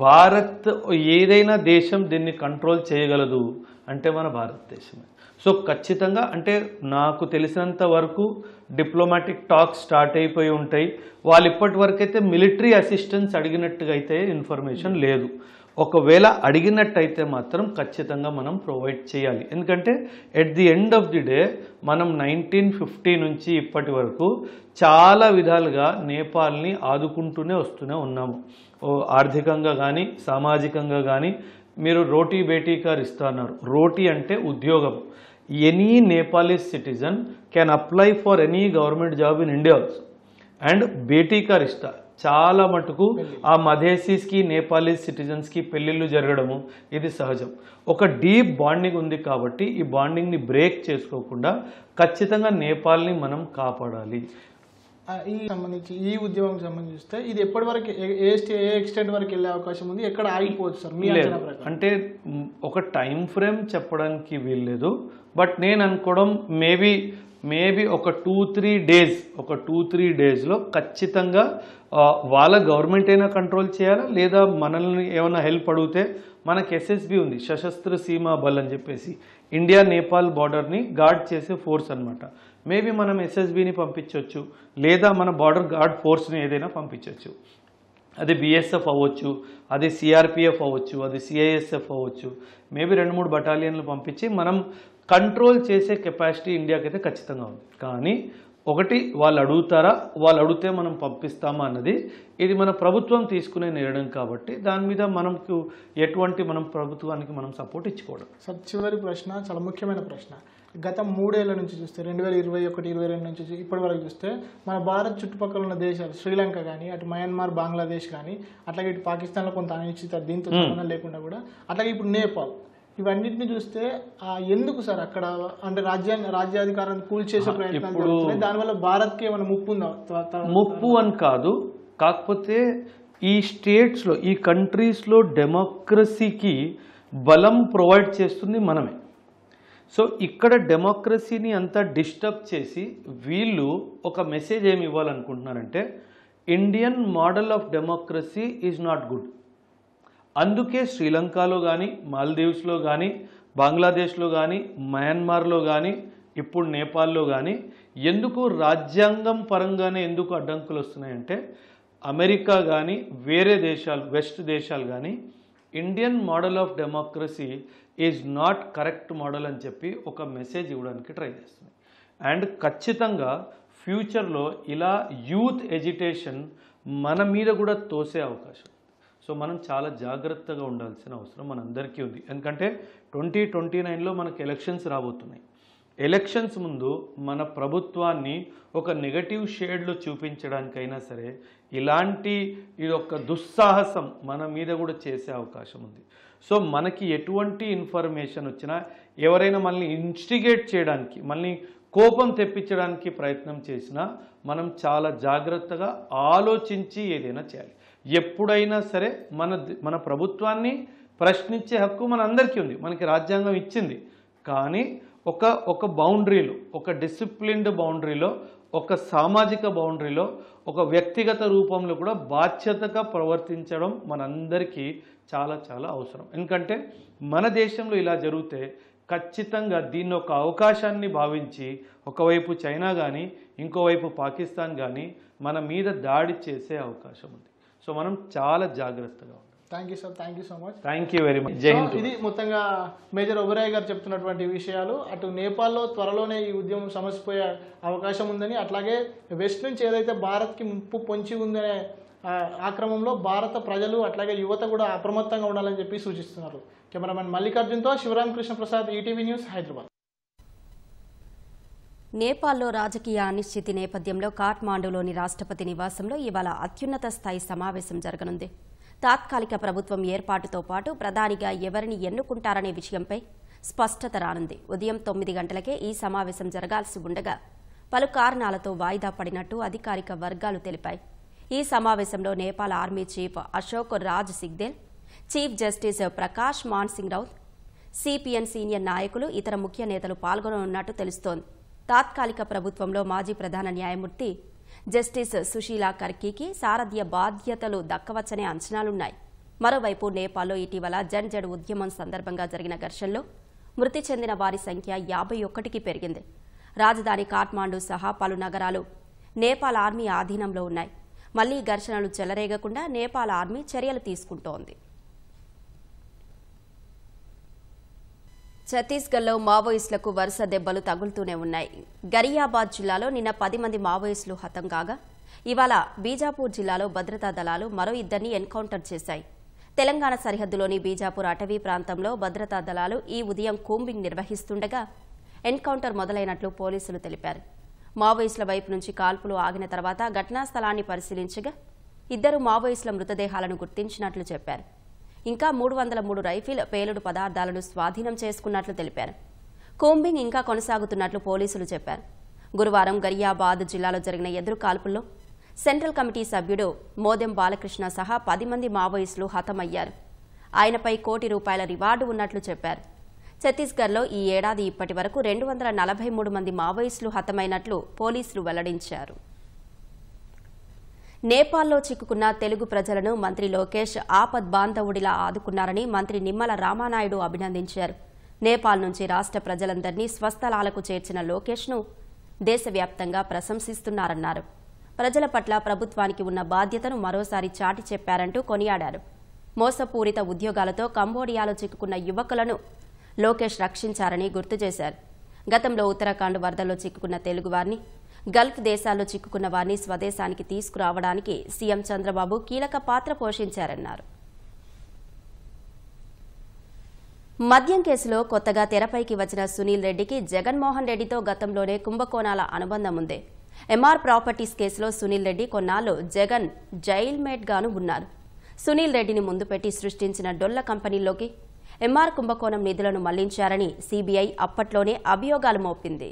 భారత్ ఏదైనా దేశం దీన్ని కంట్రోల్ చేయగలదు అంటే మన భారతదేశమే. సో ఖచ్చితంగా అంటే నాకు తెలిసినంత వరకు డిప్లొమాటిక్ టాక్స్ స్టార్ట్ అయిపోయి ఉంటాయి. వాళ్ళు ఇప్పటి వరకు అయితే మిలిటరీ అసిస్టెన్స్ అడిగినట్టుగా అయితే ఇన్ఫర్మేషన్ లేదు. ఒకవేళ అడిగినట్టయితే మాత్రం ఖచ్చితంగా మనం ప్రొవైడ్ చేయాలి. ఎందుకంటే at the end of the day మనం 1950 నుంచి ఇప్పటి వరకు చాలా విధాలుగా నేపాల్ని ఆదుకుంటూనే వస్తూనే ఉన్నాము. ఆర్థికంగా కానీ, సామాజికంగా కానీ. మీరు రోటీ బేటీ కార్ ఇస్తున్నారు. రోటీ అంటే ఉద్యోగం. Any Nepalese citizen can apply for any government job in India also. And Beti car ఇస్తా చాలా మటుకు ఆ మధేసీస్కి, నేపాలీస్ సిటిజన్స్కి పెళ్ళిళ్ళు జరగడము ఇది సహజం. ఒక డీప్ బాండింగ్ ఉంది కాబట్టి ఈ బాండింగ్ని బ్రేక్ చేసుకోకుండా ఖచ్చితంగా నేపాల్ని మనం కాపాడాలి.
ఈ సంబంధించి ఈ ఉద్యమం సంబంధిస్తే ఇది ఎప్పటి వరకు ఏ ఎక్స్టెంట్ వరకు వెళ్ళే అవకాశం ఉంది, ఎక్కడ ఆగిపోవచ్చు సార్ మీ అంచనా ప్రకారం?
అంటే ఒక టైం ఫ్రేమ్ చెప్పడానికి వీల్లేదు. బట్ నేను అనుకోవడం మేబీ ఒక 2-3 డేస్లో ఖచ్చితంగా వాళ్ళ గవర్నమెంట్ అయినా కంట్రోల్ చేయాలా, లేదా మనల్ని ఏమైనా హెల్ప్ అడిగితే మనకి SSB ఉంది, సశస్త్ర సీమా బల్ అని చెప్పేసి ఇండియా నేపాల్ బార్డర్ని గార్డ్ చేసే ఫోర్స్ అనమాట. మేబీ మనం SSBని పంపించవచ్చు, లేదా మన బార్డర్ గార్డ్ ఫోర్స్ని ఏదైనా పంపించవచ్చు. అది BSF అవ్వచ్చు, అది CRPF అవ్వచ్చు, అది CISF అవ్వచ్చు. మేబీ 2-3 బటాలియన్లు పంపించి మనం కంట్రోల్ చేసే కెపాసిటీ ఇండియాకి అయితే ఖచ్చితంగా ఉంది. కానీ ఒకటి వాళ్ళు అడుగుతారా, వాళ్ళు అడిగితే మనం పంపిస్తామా అన్నది ఇది మన ప్రభుత్వం తీసుకునే నిర్ణయం కాబట్టి దాని మీద మనకు ఎటువంటి మనం ప్రభుత్వానికి మనం సపోర్ట్ ఇచ్చుకోవడం.
సార్ చివరి ప్రశ్న, చాలా ముఖ్యమైన ప్రశ్న. గత 3 ఏళ్ల నుంచి చూస్తే 2021-22 నుంచి ఇప్పటి వరకు చూస్తే మన భారత్ చుట్టుపక్కల ఉన్న దేశాలు, శ్రీలంక కానీ, అటు మయన్మార్, బంగ్లాదేశ్ కానీ, అట్లాగే ఇటు పాకిస్తాన్లో కొంత అనిశ్చిత, దీంతో సంబంధం లేకుండా కూడా, అట్లాగే ఇప్పుడు నేపాల్, ఇవన్నిటిని చూస్తే ఎందుకు సార్ అక్కడ అంటే రాజ్యాధికారాన్ని కూల్చేసే ప్రయత్నాలు జరుగుతున్నాయి? దానివల్ల భారత్కి ఏమైనా ముప్పు ఉందా?
ముప్పు అని కాదు, కాకపోతే ఈ స్టేట్స్లో, ఈ కంట్రీస్లో డెమోక్రసీకి బలం ప్రొవైడ్ చేస్తుంది మనమే. సో ఇక్కడ డెమోక్రసీని అంతా డిస్టర్బ్ చేసి వీళ్ళు ఒక మెసేజ్ ఏమి ఇవ్వాలనుకుంటున్నారంటే Indian model of democracy is not good. అందుకే శ్రీలంకలో కానీ, మాల్దీవ్స్లో కానీ, బంగ్లాదేశ్లో కానీ, మయన్మార్లో కానీ, ఇప్పుడు నేపాల్లో కానీ ఎందుకు రాజ్యాంగం పరంగానే ఎందుకు అడ్డంకులు వస్తున్నాయంటే అమెరికా కానీ, వేరే దేశాలు, వెస్ట్ దేశాలు కానీ Indian model of democracy is not correct model అని చెప్పి ఒక మెసేజ్ ఇవ్వడానికి ట్రై చేస్తుంది. అండ్ ఖచ్చితంగా ఫ్యూచర్లో ఇలా యూత్ ఎడ్యుకేషన్ మన మీద కూడా తోసే అవకాశం. సో మనం చాలా జాగ్రత్తగా ఉండాల్సిన అవసరం మనందరికీ ఉంది. ఎందుకంటే 2029లో మనకు ఎలక్షన్స్ రాబోతున్నాయి. ఎలక్షన్స్ ముందు మన ప్రభుత్వాన్ని ఒక నెగటివ్ షేడ్లో చూపించడానికైనా సరే ఇలాంటి ఇది ఒక దుస్సాహసం మన మీద కూడా చేసే అవకాశం ఉంది. సో మనకి ఎటువంటి ఇన్ఫర్మేషన్ వచ్చినా, ఎవరైనా మనల్ని ఇన్స్టిగేట్ చేయడానికి, మనల్ని కోపం తెప్పించడానికి ప్రయత్నం చేసినా మనం చాలా జాగ్రత్తగా ఆలోచించి ఏదైనా చేయాలి. ఎప్పుడైనా సరే మన ప్రభుత్వాన్ని ప్రశ్నించే హక్కు మన అందరికీ ఉంది, మనకి రాజ్యాంగం ఇచ్చింది. కానీ ఒక బౌండరీలో, ఒక డిసిప్లిన్డ్ బౌండరీలో, ఒక సామాజిక బౌండరీలో, ఒక వ్యక్తిగత రూపంలో కూడా బాధ్యతగా ప్రవర్తించడం మనందరికీ చాలా చాలా అవసరం. ఎందుకంటే మన దేశంలో ఇలా జరిగితే ఖచ్చితంగా దీన్ని ఒక అవకాశాన్ని భావించి ఒకవైపు చైనా కానీ ఇంకోవైపు పాకిస్తాన్ కానీ మన మీద దాడి చేసే అవకాశం ఉంది. సో మనం చాలా జాగ్రత్తగా ఉండాలి.
Thank you sir, thank you so much.
Thank you very much. జై హింద్.
ఇది మొత్తంగా మేజర్ ఒబెరాయ్ గారు చెప్తున్నటువంటి విషయాలు. అటు నేపాల్లో త్వరలోనే ఈ ఉద్యమం సమసిపోయే అవకాశం ఉందని, అట్లాగే వెస్ట్ నుంచి ఏదైతే భారత్కి ముప్పు పొంచి ఉందనే ఆ క్రమంలో భారత ప్రజలు అట్లాగే యువత కూడా అప్రమత్తంగా ఉండాలని చెప్పి సూచిస్తున్నారు. కెమెరామెన్ మల్లికార్జున్తో శివరామకృష్ణ ప్రసాద్, ఈటీవీ న్యూస్, హైదరాబాద్.
నేపాల్లో రాజకీయ అనిశ్చితి నేపథ్యంలో కాఠ్మాండూలోని రాష్ట్రపతి నివాసంలో ఇవాళ అత్యున్నత స్థాయి సమావేశం జరగనుంది. తాత్కాలిక ప్రభుత్వం ఏర్పాటుతో పాటు ప్రధానిగా ఎవరిని ఎన్నుకుంటారనే విషయంపై స్పష్టత రానుంది. ఉదయం 9 గంటలకే ఈ సమావేశం జరగాల్సి ఉండగా పలు కారణాలతో వాయిదా పడినట్టు అధికారిక వర్గాలు తెలిపాయి. ఈ సమావేశంలో Nepal army chief Ashok Raj Sigdel, chief justice Prakash Man Singh Raut, CPN senior నాయకులు, ఇతర ముఖ్య నేతలు పాల్గొననున్నట్టు తెలుస్తోంది. తాత్కాలిక ప్రభుత్వంలో మాజీ ప్రధాన న్యాయమూర్తి జస్టిస్ సుశీలా కర్కీకి సారథ్య బాధ్యతలు దక్కవచ్చనే అంచనాలున్నాయి. మరోవైపు నేపాల్లో ఇటీవల జన్జడ్ ఉద్యమం సందర్భంగా జరిగిన ఘర్షణలో మృతి చెందిన వారి సంఖ్య 51కి పెరిగింది. రాజధాని కాఠ్మాండూ సహా పలు నగరాలు నేపాల్ ఆర్మీ ఆధీనంలో ఉన్నాయి. మళ్లీ ఘర్షణలు చెలరేగకుండా నేపాల్ ఆర్మీ చర్యలు తీసుకుంటోంది. ఛత్తీస్గఢ్లో మావోయిస్టులకు వరుస దెబ్బలు తగులుతూనే ఉన్నాయి. గరియాబాద్ జిల్లాలో నిన్న 10 మంది మావోయిస్టులు హతం కాగా ఇవాళ బీజాపూర్ జిల్లాలో భద్రతా దళాలు మరో 2ని ఎన్కౌంటర్ చేశాయి. తెలంగాణ సరిహద్దులోని బీజాపూర్ అటవీ ప్రాంతంలో భద్రతా దళాలు ఈ ఉదయం కూంబింగ్ నిర్వహిస్తుండగా ఎన్కౌంటర్ మొదలైనట్లు పోలీసులు తెలిపారు. మావోయిస్టుల వైపు నుంచి కాల్పులు ఆగిన తర్వాత ఘటనా స్థలాన్ని పరిశీలించగా 2 మావోయిస్టుల మృతదేహాలను గుర్తించినట్లు చెప్పారు. ఇంకా 303 రైఫిల్ పేలుడు పదార్థాలను స్వాధీనం చేసుకున్నట్లు తెలిపారు. కూంబింగ్ ఇంకా కొనసాగుతున్నట్లు పోలీసులు చెప్పారు. గురువారం గరియాబాద్ జిల్లాలో జరిగిన ఎదురు కాల్పుల్లో సెంట్రల్ కమిటీ సభ్యుడు మోదెం బాలకృష్ణ సహా 10 మంది మావోయిస్టులు హతమయ్యారు. ఆయనపై ₹1 కోటి రివార్డు ఉన్నట్లు చెప్పారు. ఛత్తీస్గఢ్లో ఈ ఏడాది ఇప్పటి వరకు 243 మంది మావోయిస్టులు హతమైనట్లు పోలీసులు వెల్లడించారు. నేపాల్లో చిక్కుకున్న తెలుగు ప్రజలను మంత్రి లోకేష్ ఆపద్ బాంధవుడిలా ఆదుకున్నారని మంత్రి నిమ్మల రామానాయుడు అభినందించారు. నేపాల్ నుంచి రాష్ట్ర ప్రజలందరినీ స్వస్థలాలకు చేర్చిన లోకేష్ను దేశవ్యాప్తంగా ప్రశంసిస్తున్నారన్నారు. ప్రజల పట్ల ప్రభుత్వానికి ఉన్న బాధ్యతను మరోసారి చాటి చెప్పారంటూ కొనియాడారు. మోసపూరిత ఉద్యోగాలతో కంబోడియాలో చిక్కుకున్న యువకులను లోకేష్ రక్షించారని గుర్తు చేశారు. గతంలో ఉత్తరాఖండ్ వరదల్లో చిక్కుకున్న తెలుగువారిని, గల్ఫ్ దేశాల్లో చిక్కుకున్న వారిని స్వదేశానికి తీసుకురావడానికి సీఎం చంద్రబాబు కీలక పాత్ర పోషించారన్నారు. మద్యం కేసులో కొత్తగా తెరపైకి వచ్చిన సునీల్ రెడ్డికి జగన్మోహన్ రెడ్డితో గతంలోనే కుంభకోణాల అనుబంధం ఉంది. ఎంఆర్ ప్రాపర్టీస్ కేసులో సునీల్ రెడ్డి కొన్నాళ్లు జగన్ జైల్ మేట్ గాను ఉన్నారు. సునీల్ రెడ్డిని ముందు పెట్టి సృష్టించిన డొల్ల కంపెనీలోకి ఎంఆర్ కుంభకోణం నిధులను మళ్లించారని సీబీఐ అప్పట్లోనే అభియోగాలు మోపింది.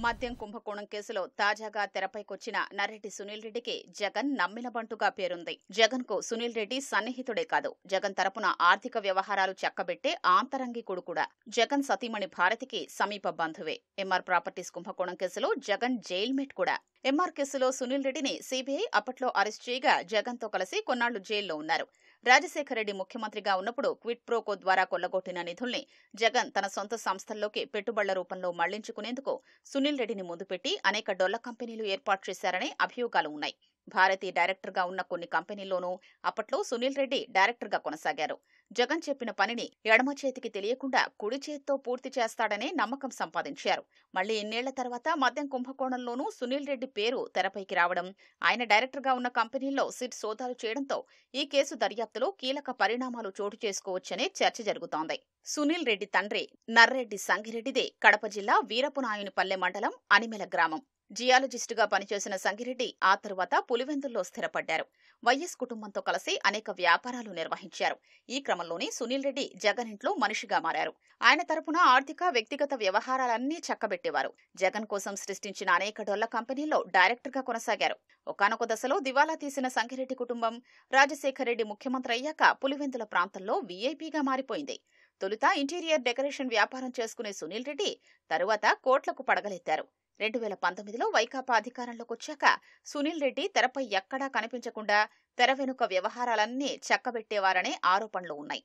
మద్యం కుంభకోణం కేసులో తాజాగా తెరపైకొచ్చిన నర్రెడ్డి సునీల్ రెడ్డికి జగన్ నమ్మిన బంటుగా పేరుంది. జగన్ కు సునీల్ రెడ్డి సన్నిహితుడే కాదు, జగన్ తరపున ఆర్థిక వ్యవహారాలు చక్కబెట్టే ఆంతరంగికుడు కూడా. జగన్ సతీమణి భారతికి సమీప బంధువే. ఎంఆర్ ప్రాపర్టీస్ కుంభకోణం కేసులో జగన్ జైల్ మేట్ కూడా. ఎంఆర్ కేసులో సునీల్ రెడ్డిని సీబీఐ అప్పట్లో అరెస్ట్ చేయగా జగన్ తో కలిసి కొన్నాళ్లు జైల్లో ఉన్నారు. రాజశేఖర రెడ్డి ముఖ్యమంత్రిగా ఉన్నప్పుడు క్విట్ ప్రోకో ద్వారా కొల్లగొట్టిన నిధుల్ని జగన్ తన సొంత సంస్థల్లోకి పెట్టుబడుల రూపంలో మళ్లించుకునేందుకు సునీల్ రెడ్డిని ముందు పెట్టి అనేక డొల్ల కంపెనీలు ఏర్పాటు చేశారనే అభియోగాలు ఉన్నాయి. భారతి డైరెక్టర్గా ఉన్న కొన్ని కంపెనీల్లోనూ అప్పట్లో సునీల్ రెడ్డి డైరెక్టర్గా కొనసాగారు. జగన్ చెప్పిన పనిని ఎడమ చేతికి తెలియకుండా కుడి చేత్తో పూర్తి చేస్తాడనే నమ్మకం సంపాదించారు. మళ్లీ ఇన్నేళ్ల తర్వాత మద్యం కుంభకోణంలోనూ సునీల్ రెడ్డి పేరు తెరపైకి రావడం, ఆయన డైరెక్టర్గా ఉన్న కంపెనీల్లో సిట్ సోదాలు చేయడంతో ఈ కేసు దర్యాప్తులో కీలక పరిణామాలు చోటు చేసుకోవచ్చనే చర్చ జరుగుతోంది. సునీల్ రెడ్డి తండ్రి నర్రెడ్డి సంగిరెడ్డిదే కడప జిల్లా వీరపునాయునిపల్లె మండలం అనిమెల గ్రామం. జియాలజిస్టుగా పనిచేసిన సంగిరెడ్డి ఆ తరువాత పులివెందుల్లో స్థిరపడ్డారు. వైఎస్ కుటుంబంతో కలిసి అనేక వ్యాపారాలు నిర్వహించారు. ఈ క్రమంలోనే సునీల్ రెడ్డి జగన్ ఇంట్లో మనిషిగా మారారు. ఆయన తరపున ఆర్థిక, వ్యక్తిగత వ్యవహారాలన్నీ చక్కబెట్టేవారు. జగన్ కోసం సృష్టించిన అనేక డొల్ల కంపెనీల్లో డైరెక్టర్గా కొనసాగారు. ఒకానొక దశలో దివాలా తీసిన సంగిరెడ్డి కుటుంబం రాజశేఖర రెడ్డి ముఖ్యమంత్రి అయ్యాక పులివెందుల ప్రాంతంలో వీఐపీగా మారిపోయింది. తొలుత ఇంటీరియర్ డెకరేషన్ వ్యాపారం చేసుకునే సునీల్ రెడ్డి తరువాత కోట్లకు పడగలెత్తారు. 2019లో వైకాపా అధికారంలోకి వచ్చాక సునీల్ రెడ్డి తెరపై ఎక్కడా కనిపించకుండా తెర వెనుక వ్యవహారాలన్నీ చక్కబెట్టేవారనే ఆరోపణలు ఉన్నాయి.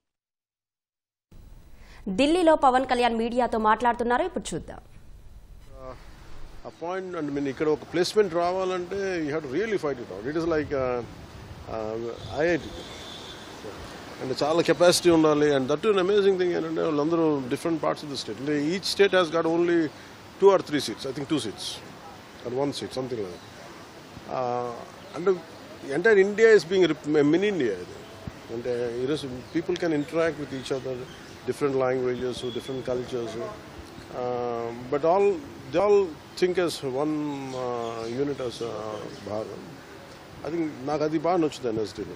ఢిల్లీలో పవన్ కళ్యాణ్ మీడియాతో మాట్లాడుతున్నారు. ఇప్పుడు చూద్దాం.
అపాయింట్ అండ్ మీన్ ఇక్కడ ఒక ప్లేస్మెంట్ రావాలంటే you have to really fight it out. It is like IIT and చాలా కెపాసిటీ ఉండాలి. And that an amazing thing ఏంటంటే వాళ్ళందరూ different parts of the state. అంటే each state has got only 2 or 3 seats. I think 2 seats or 1 seat, something like that. And entire India is being mini India. And people can interact with each other, different languages, different cultures. But they all think as one unit as Bharat. I think నాకు అది బాగా నచ్చుతుంది ఎన్ఎస్డి.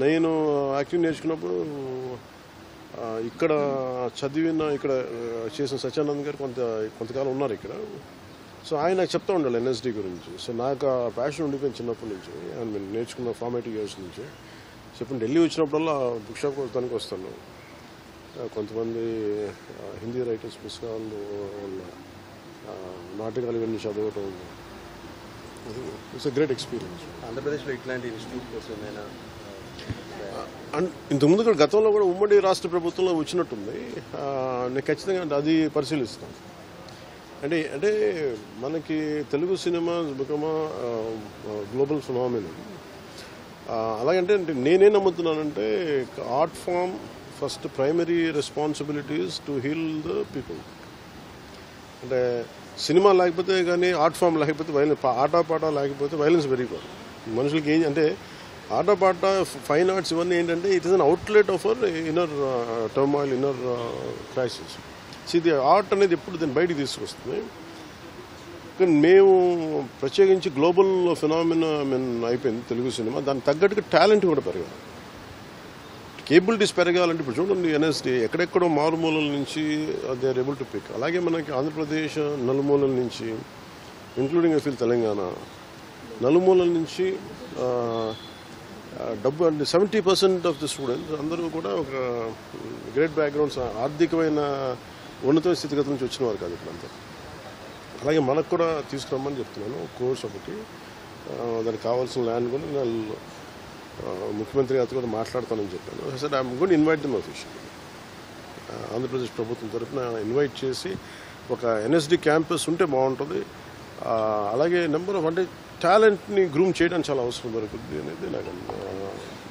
నేను యాక్టింగ్ నేర్చుకున్నప్పుడు ఇక్కడ చదివిన ఇక్కడ చేసిన సత్యానంద్ గారు కొంతకాలం ఉన్నారు ఇక్కడ. సో ఆయన నాకు చెప్తా ఉండాలి ఎన్ఎస్డి గురించి. సో నాకు ఆ ప్యాషన్ ఉండిపోయింది చిన్నప్పటి నుంచి. నేను నేర్చుకున్న ఫార్మేటివ్ ఇయర్స్ నుంచి. సో ఇప్పుడు ఢిల్లీ వచ్చినప్పుడల్లా బుక్ షాప్ కొడతానికి వస్తాను. కొంతమంది హిందీ రైటర్స్ పుస్తకాలు వాళ్ళ నాటకాలు ఇవన్నీ చదవటం. It's a great experience.
ఆంధ్రప్రదేశ్లో ఇట్లాంటి ఇన్స్టిట్యూట్ కోసం
ఇంతకుముందు కూడా గతంలో కూడా ఉమ్మడి రాష్ట్ర ప్రభుత్వంలో వచ్చినట్టుంది. నేను ఖచ్చితంగా అది పరిశీలిస్తాను. అంటే మనకి Telugu cinema become global phenomenon. అలాగంటే నేనే నమ్ముతున్నానంటే art form first primary responsibilities to heal the people. అంటే సినిమా లేకపోతే కానీ ఆర్ట్ ఫామ్ లేకపోతే వైలెన్స్, ఆటపాట లేకపోతే వైలెన్స్ పెరిగిపోదు మనుషులకి. ఏం అంటే ఆటపాట ఫైన్ ఆర్ట్స్ ఇవన్నీ ఏంటంటే it is an outlet of our inner turmoil, inner crisis. ఇది ఆర్ట్ అనేది ఎప్పుడు దీన్ని బయటికి తీసుకొస్తుంది. కానీ మేము ప్రత్యేకించి గ్లోబల్ ఫినామినా అయిపోయింది తెలుగు సినిమా. దానికి తగ్గట్టుగా టాలెంట్ కూడా పెరగాలి, కేబిలిటీస్ పెరగాలంటే. ఇప్పుడు చూడండి ఎన్ఎస్డి ఎక్కడెక్కడో మారుమూలల నుంచి they are able to pick. అలాగే మనకి ఆంధ్రప్రదేశ్ నలుమూలల నుంచి ఇంక్లూడింగ్ ఐ ఫీల్ తెలంగాణ నలుమూలల నుంచి డబ్బు అంటే 70% ఆఫ్ ది స్టూడెంట్స్ అందరూ కూడా ఒక గ్రేట్ బ్యాక్గ్రౌండ్స్, ఆర్థికమైన ఉన్నత స్థితిగతుల నుంచి వచ్చిన వారు కాదు ఇప్పుడంతా. అలాగే మనకు కూడా తీసుకురమ్మని చెప్తున్నాను కోర్స్ ఒకటి. దానికి కావాల్సిన ల్యాండ్ కూడా నేను ముఖ్యమంత్రి గారితో కూడా మాట్లాడతానని చెప్పాను. Sir I'm going to invite them officially. Andhra Pradesh ప్రభుత్వం తరఫున ఇన్వైట్ చేసి ఒక ఎన్ఎస్డి క్యాంపస్ ఉంటే బాగుంటుంది. అలాగే నెంబర్ ఆఫ్ అంటే టాలెంట్ని గ్రూమ్ చేయడానికి చాలా అవసరం దొరుకుతుంది అనేది నాకు.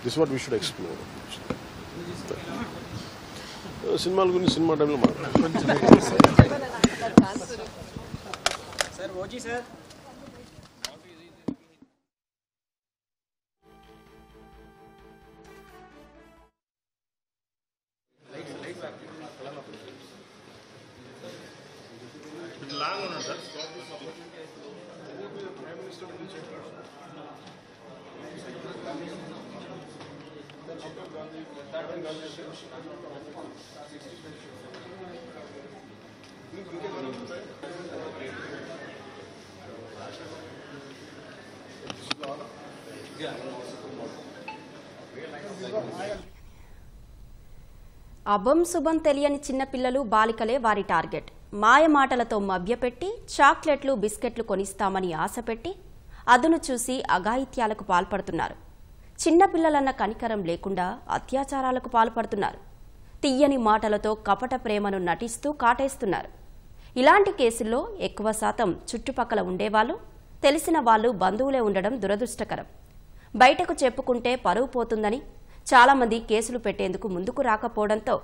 This what we should explore. సినిమాల గురించి సినిమా టైంలో
అభం శుభం తెలియని చిన్నపిల్లలు, బాలికలే వారి టార్గెట్. మాయ మాటలతో మభ్యపెట్టి చాక్లెట్లు, బిస్కెట్లు కొనిస్తామని ఆశపెట్టి అదును చూసి అఘాయిత్యాలకు పాల్పడుతున్నారు. చిన్నపిల్లలన్న కనికరం లేకుండా అత్యాచారాలకు పాల్పడుతున్నారు. తీయని మాటలతో కపట ప్రేమను నటిస్తూ కాటేస్తున్నారు. ఇలాంటి కేసుల్లో ఎక్కువ శాతం చుట్టుపక్కల ఉండేవాళ్ళు, తెలిసిన వాళ్ళు, బంధువులే ఉండడం దురదృష్టకరం. బయటకు చెప్పుకుంటే పరువు పోతుందని చాలామంది కేసులు పెట్టేందుకు ముందుకు రాకపోవడంతో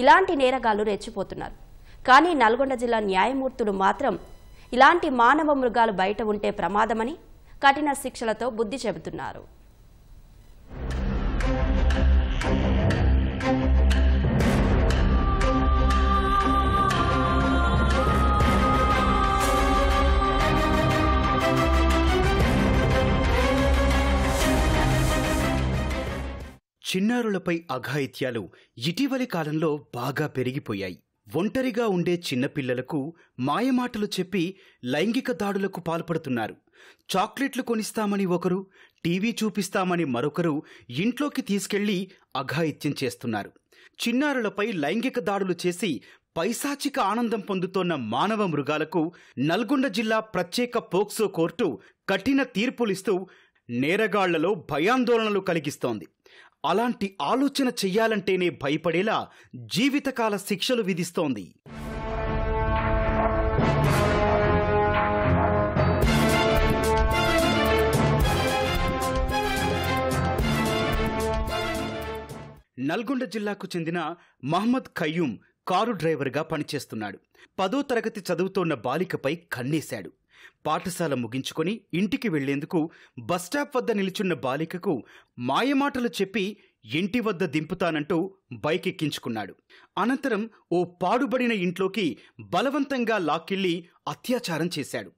ఇలాంటి నేరగాళ్లు రెచ్చిపోతున్నారు. కానీ నల్గొండ జిల్లా న్యాయమూర్తులు మాత్రం ఇలాంటి మానవ మృగాలు బయట ఉంటే ప్రమాదమని కఠిన శిక్షలతో బుద్ధి చెబుతున్నారు.
చిన్నారులపై అఘాయిత్యాలు ఇటీవలి కాలంలో బాగా పెరిగిపోయాయి. ఒంటరిగా ఉండే చిన్నపిల్లలకు మాయమాటలు చెప్పి లైంగిక దాడులకు పాల్పడుతున్నారు. చాక్లెట్లు కొనిస్తామని ఒకరు, టీవీ చూపిస్తామని మరొకరు ఇంట్లోకి తీసుకెళ్లి అఘాయిత్యం చేస్తున్నారు. చిన్నారులపై లైంగిక దాడులు చేసి పైశాచిక ఆనందం పొందుతోన్న మానవ మృగాలకు నల్గొండ జిల్లా ప్రత్యేక పోక్సో కోర్టు కఠిన తీర్పులిస్తూ నేరగాళ్లలో భయాందోళనలు కలిగిస్తోంది. అలాంటి ఆలోచన చెయ్యాలంటేనే భయపడేలా జీవితకాల శిక్షలు విధిస్తోంది. నల్గొండ జిల్లాకు చెందిన మహమ్మద్ ఖయ్యూం కారు డ్రైవర్గా పనిచేస్తున్నాడు. 10వ తరగతి చదువుతోన్న బాలికపై కన్నేశాడు. పాఠశాల ముగించుకొని ఇంటికి వెళ్లేందుకు బస్టాప్ వద్ద నిలుచున్న బాలికకు మాయమాటలు చెప్పి ఇంటి వద్ద దింపుతానంటూ బైక్ ఎక్కించుకున్నాడు. అనంతరం ఓ పాడుబడిన ఇంట్లోకి బలవంతంగా లాక్కెళ్లి అత్యాచారం చేశాడు.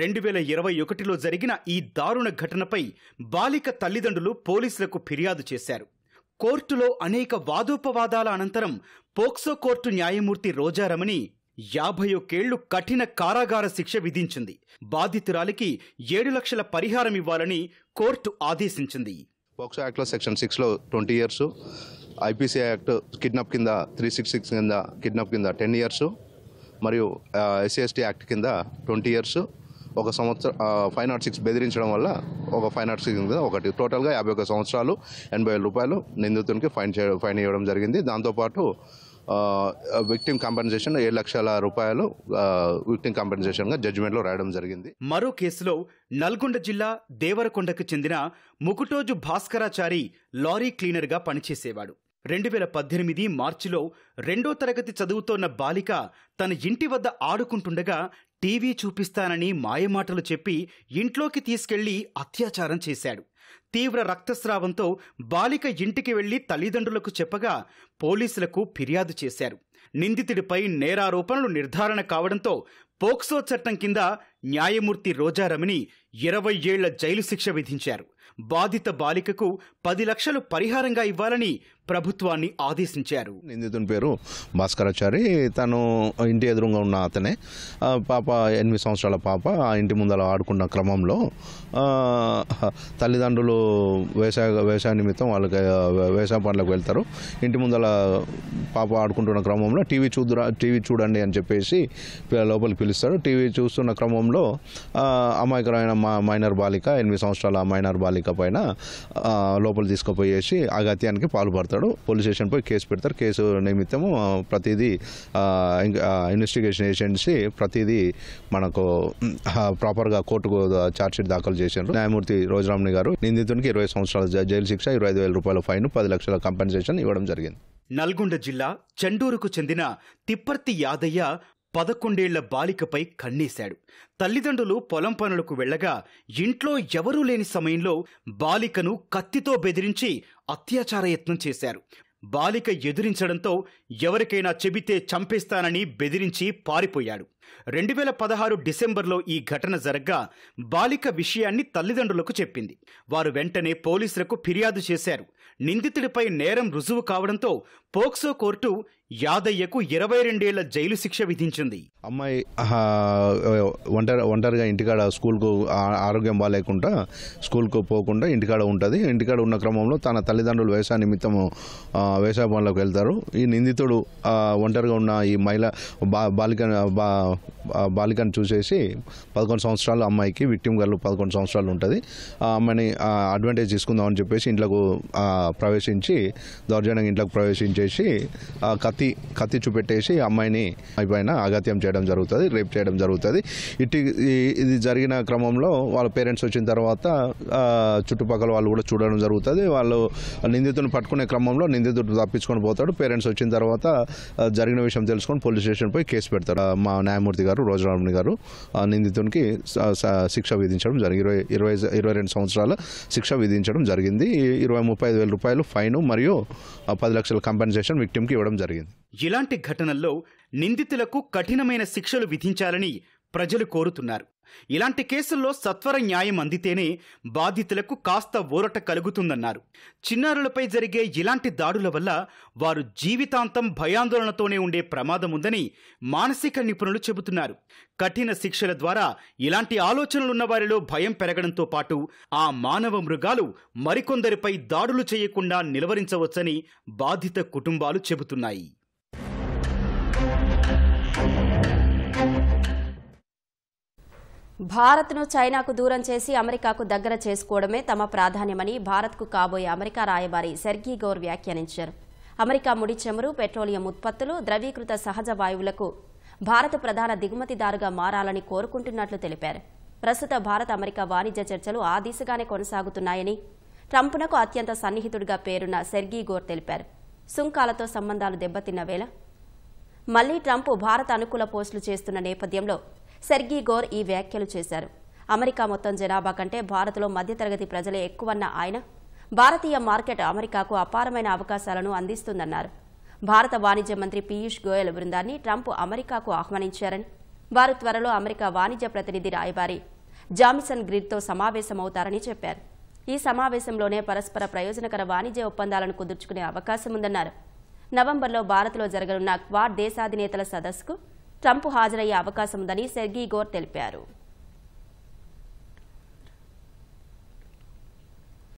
2021లో జరిగిన ఈ దారుణ ఘటనపై బాలిక తల్లిదండ్రులు పోలీసులకు ఫిర్యాదు చేశారు. కోర్టులో అనేక వాదోపవాదాల అనంతరం పోక్సో కోర్టు న్యాయమూర్తి రోజారమణి 51 ఏళ్లు కఠిన కారాగార శిక్ష విధించింది. బాధితురాలికి 7 లక్షల పరిహారం ఇవ్వాలని కోర్టు ఆదేశించింది.
పోక్సో యాక్ట్లో సెక్షన్ 6లో 20 ఇయర్స్, ఐపీసీ యాక్ట్ కిడ్నాప్ కింద 366 కింద కిడ్నాప్ కింద 10 ఇయర్స్ మరియు ఎస్సీ/ఎస్టీ యాక్ట్ కింద 20 ఇయర్స్, 1 సంవత్సరం 506 బెదిరించడం వల్ల ఒక 506 కింద ఒకటి, టోటల్గా 51 సంవత్సరాలు 80,000 రూపాయలు నిందితునికి ఫైన్ ఇవ్వడం జరిగింది. దాంతోపాటు విక్టిమ్ కాంపెన్సేషన్ 7 లక్షల రూపాయలు విక్టిమ్ కాంపెన్సేషన్గా జడ్జిమెంట్లో రాయడం జరిగింది.
మరో కేసులో నల్గొండ జిల్లా దేవరకొండకు చెందిన ముకుటోజు భాస్కరాచారి లారీ క్లీనర్గా పనిచేసేవాడు. 2018 మార్చిలో 2వ తరగతి చదువుతోన్న బాలిక తన ఇంటి వద్ద ఆడుకుంటుండగా టీవీ చూపిస్తానని మాయమాటలు చెప్పి ఇంట్లోకి తీసుకెళ్లి అత్యాచారం చేశాడు. తీవ్ర రక్తస్రావంతో బాలిక ఇంటికి వెళ్లి తల్లిదండ్రులకు చెప్పగా పోలీసులకు ఫిర్యాదు చేశారు. నిందితుడిపై నేరారోపణలు నిర్ధారణ కావడంతో పోక్సో చట్టం కింద న్యాయమూర్తి రోజారమణి 20 ఏళ్ల జైలు శిక్ష విధించారు. బాధిత బాలికకు 10 లక్షలు పరిహారంగా ఇవ్వాలని ప్రభుత్వాన్ని ఆదేశించారు.
నిందితుని పేరు భాస్కరాచారి. తను ఇంటి ఎదురుగా ఉన్న అతనే. పాప 8 సంవత్సరాల పాప ఆ ఇంటి ముందర ఆడుకున్న క్రమంలో తల్లిదండ్రులు వ్యవసాయ నిమిత్తం వాళ్ళకి వ్యవసాయ పనులకు వెళ్తారు. ఇంటి ముందర పాప ఆడుకుంటున్న క్రమంలో టీవీ చూడండి అని చెప్పేసి లోపలికి పిలుస్తాడు. టీవీ చూస్తున్న క్రమంలో అమాయకమైన మైనర్ బాలిక 8 సంవత్సరాల మైనర్ బాలిక పైన లోపల తీసుకుపోయేసి అగత్యానికి పాల్పడతాడు. పోలీస్ స్టేషన్ పోయి కేసు పెడతారు. కేసు నిమిత్తము ప్రతిదీ ఇన్వెస్టిగేషన్ ఏజెన్సీ ప్రతిదీ మనకు ప్రాపర్గా కోర్టుకు ఛార్జ్షీట్ దాఖలు చేశారు. న్యాయమూర్తి రోజారమణి గారు నిందితునికి 20 సంవత్సరాల జైలు శిక్ష, 25,000 రూపాయల ఫైన్, 10 లక్షల కాంపెన్సేషన్ ఇవ్వడం జరిగింది.
నల్గొండ జిల్లా చెండూరుకు చెందిన తిప్పర్తి యాదయ్య 11 ఏళ్ల బాలికపై కన్నేశాడు. తల్లిదండ్రులు పొలం పనులకు వెళ్లగా ఇంట్లో ఎవరూ లేని సమయంలో బాలికను కత్తితో బెదిరించి అత్యాచార యత్నం చేశారు. బాలిక ఎదురించడంతో ఎవరికైనా చెబితే చంపేస్తానని బెదిరించి పారిపోయాడు. 2016 డిసెంబర్లో ఈ ఘటన జరగ్గా బాలిక విషయాన్ని తల్లిదండ్రులకు చెప్పింది. వారు వెంటనే పోలీసులకు ఫిర్యాదు చేశారు. నిందితుడిపై నేరం రుజువు కావడంతో పోక్సో కోర్టు యాదయ్యకు 22 ఏళ్ల జైలు శిక్ష విధించింది.
అమ్మాయి ఒంటరిగా ఇంటికాడ స్కూల్కు ఆరోగ్యం బాగాలేకుండా స్కూల్కు పోకుండా ఇంటికాడ ఉంటుంది. ఇంటికాడ ఉన్న క్రమంలో తన తల్లిదండ్రులు వ్యవసాయ నిమిత్తము వ్యవసాయ పనులకు వెళ్తారు. ఈ నిందితుడు ఒంటరిగా ఉన్న ఈ బాలికను చూసేసి 11 సంవత్సరాలు అమ్మాయికి విక్టిమ్ గర్ల్ 11 సంవత్సరాలు ఉంటుంది. ఆ అమ్మాయిని అడ్వాంటేజ్ తీసుకుందామని చెప్పేసి ఇంట్లోకి ప్రవేశించి దౌర్జన్యంగా ఇంట్లోకి ప్రవేశించేసి కత్తి చూపెట్టేసి అమ్మాయిని పైన అగత్యం చేయడం జరుగుతుంది, రేప్ చేయడం జరుగుతుంది. ఇది జరిగిన క్రమంలో వాళ్ళ పేరెంట్స్ వచ్చిన తర్వాత చుట్టుపక్కల వాళ్ళు కూడా చూడడం జరుగుతుంది. వాళ్ళు నిందితుని పట్టుకునే క్రమంలో నిందితుడు తప్పించుకొని పోతాడు. పేరెంట్స్ వచ్చిన తర్వాత జరిగిన విషయం తెలుసుకొని పోలీస్ స్టేషన్ పోయి కేసు పెడతాడు. మా న్యాయమూర్తి గారు రోజారమణి గారు నిందితునికి శిక్ష విధించడం జరిగింది. 22 సంవత్సరాల శిక్ష విధించడం జరిగింది. 35,000 రూపాయలు ఫైన్ మరియు 10 లక్షల కాంపెన్సేషన్ విక్టిమ్కి ఇవ్వడం జరిగింది.
ఇలాంటి ఘటనల్లో నిందితులకు కఠినమైన శిక్షలు విధించాలని ప్రజలు కోరుతున్నారు. ఇలాంటి కేసుల్లో సత్వర న్యాయం అందితేనే బాధితులకు కాస్త ఊరట కలుగుతుందన్నారు. చిన్నారులపై జరిగే ఇలాంటి దాడుల వల్ల వారు జీవితాంతం భయాందోళనతోనే ఉండే ప్రమాదం ఉందని మానసిక నిపుణులు చెబుతున్నారు. కఠిన శిక్షల ద్వారా ఇలాంటి ఆలోచనలున్న వారిలో భయం పెరగడంతో పాటు ఆ మానవ మృగాలు మరికొందరిపై దాడులు చేయకుండా నిలువరించవచ్చని బాధిత కుటుంబాలు చెబుతున్నాయి.
భారత్ను చైనాకు దూరం చేసి అమెరికాకు దగ్గర చేసుకోవడమే తమ ప్రాధాన్యమని భారత్కు కాబోయే అమెరికా రాయబారి సెర్గీ గోర్ వ్యాఖ్యానించారు. అమెరికా ముడి చమురు, పెట్రోలియం ఉత్పత్తులు, ద్రవీకృత సహజ వాయువులకు భారత్ ప్రధాన దిగుమతిదారుగా మారాలని కోరుకుంటున్నట్లు తెలిపారు. ప్రస్తుత భారత్ అమెరికా వాణిజ్య చర్చలు ఆ దిశగానే కొనసాగుతున్నాయని ట్రంప్నకు అత్యంత సన్నిహితుడిగా పేరున్న సెర్గీ గోర్ తెలిపారు. సుంకాలతో సంబంధాలు దెబ్బతిన్న వేళ మళ్లీ ట్రంప్ భారత్ అనుకూల పోస్టులు చేస్తున్న నేపథ్యంలో సెర్గీ గోర్ ఈ వ్యాఖ్యలు చేశారు. అమెరికా మొత్తం జనాభా కంటే భారత్లో మధ్యతరగతి ప్రజలే ఎక్కువన్న ఆయన భారతీయ మార్కెట్ అమెరికాకు అపారమైన అవకాశాలను అందిస్తుందన్నారు. భారత వాణిజ్య మంత్రి పీయూష్ గోయల్ బృందాన్ని ట్రంప్ అమెరికాకు ఆహ్వానించారని, వారు త్వరలో అమెరికా వాణిజ్య ప్రతినిధి రాయబారి జామిసన్ గ్రిడ్తో సమావేశమవుతారని చెప్పారు. ఈ సమావేశంలోనే పరస్పర ప్రయోజనకర వాణిజ్య ఒప్పందాలను కుదుర్చుకునే అవకాశం ఉందన్నారు. నవంబర్లో భారత్లో జరగనున్న క్వాడ్ దేశాధినేతల సదస్సుకు ట్రంప్ హాజరయ్యే అవకాశం ఉందని సెర్గీ గోర్ తెలిపారు.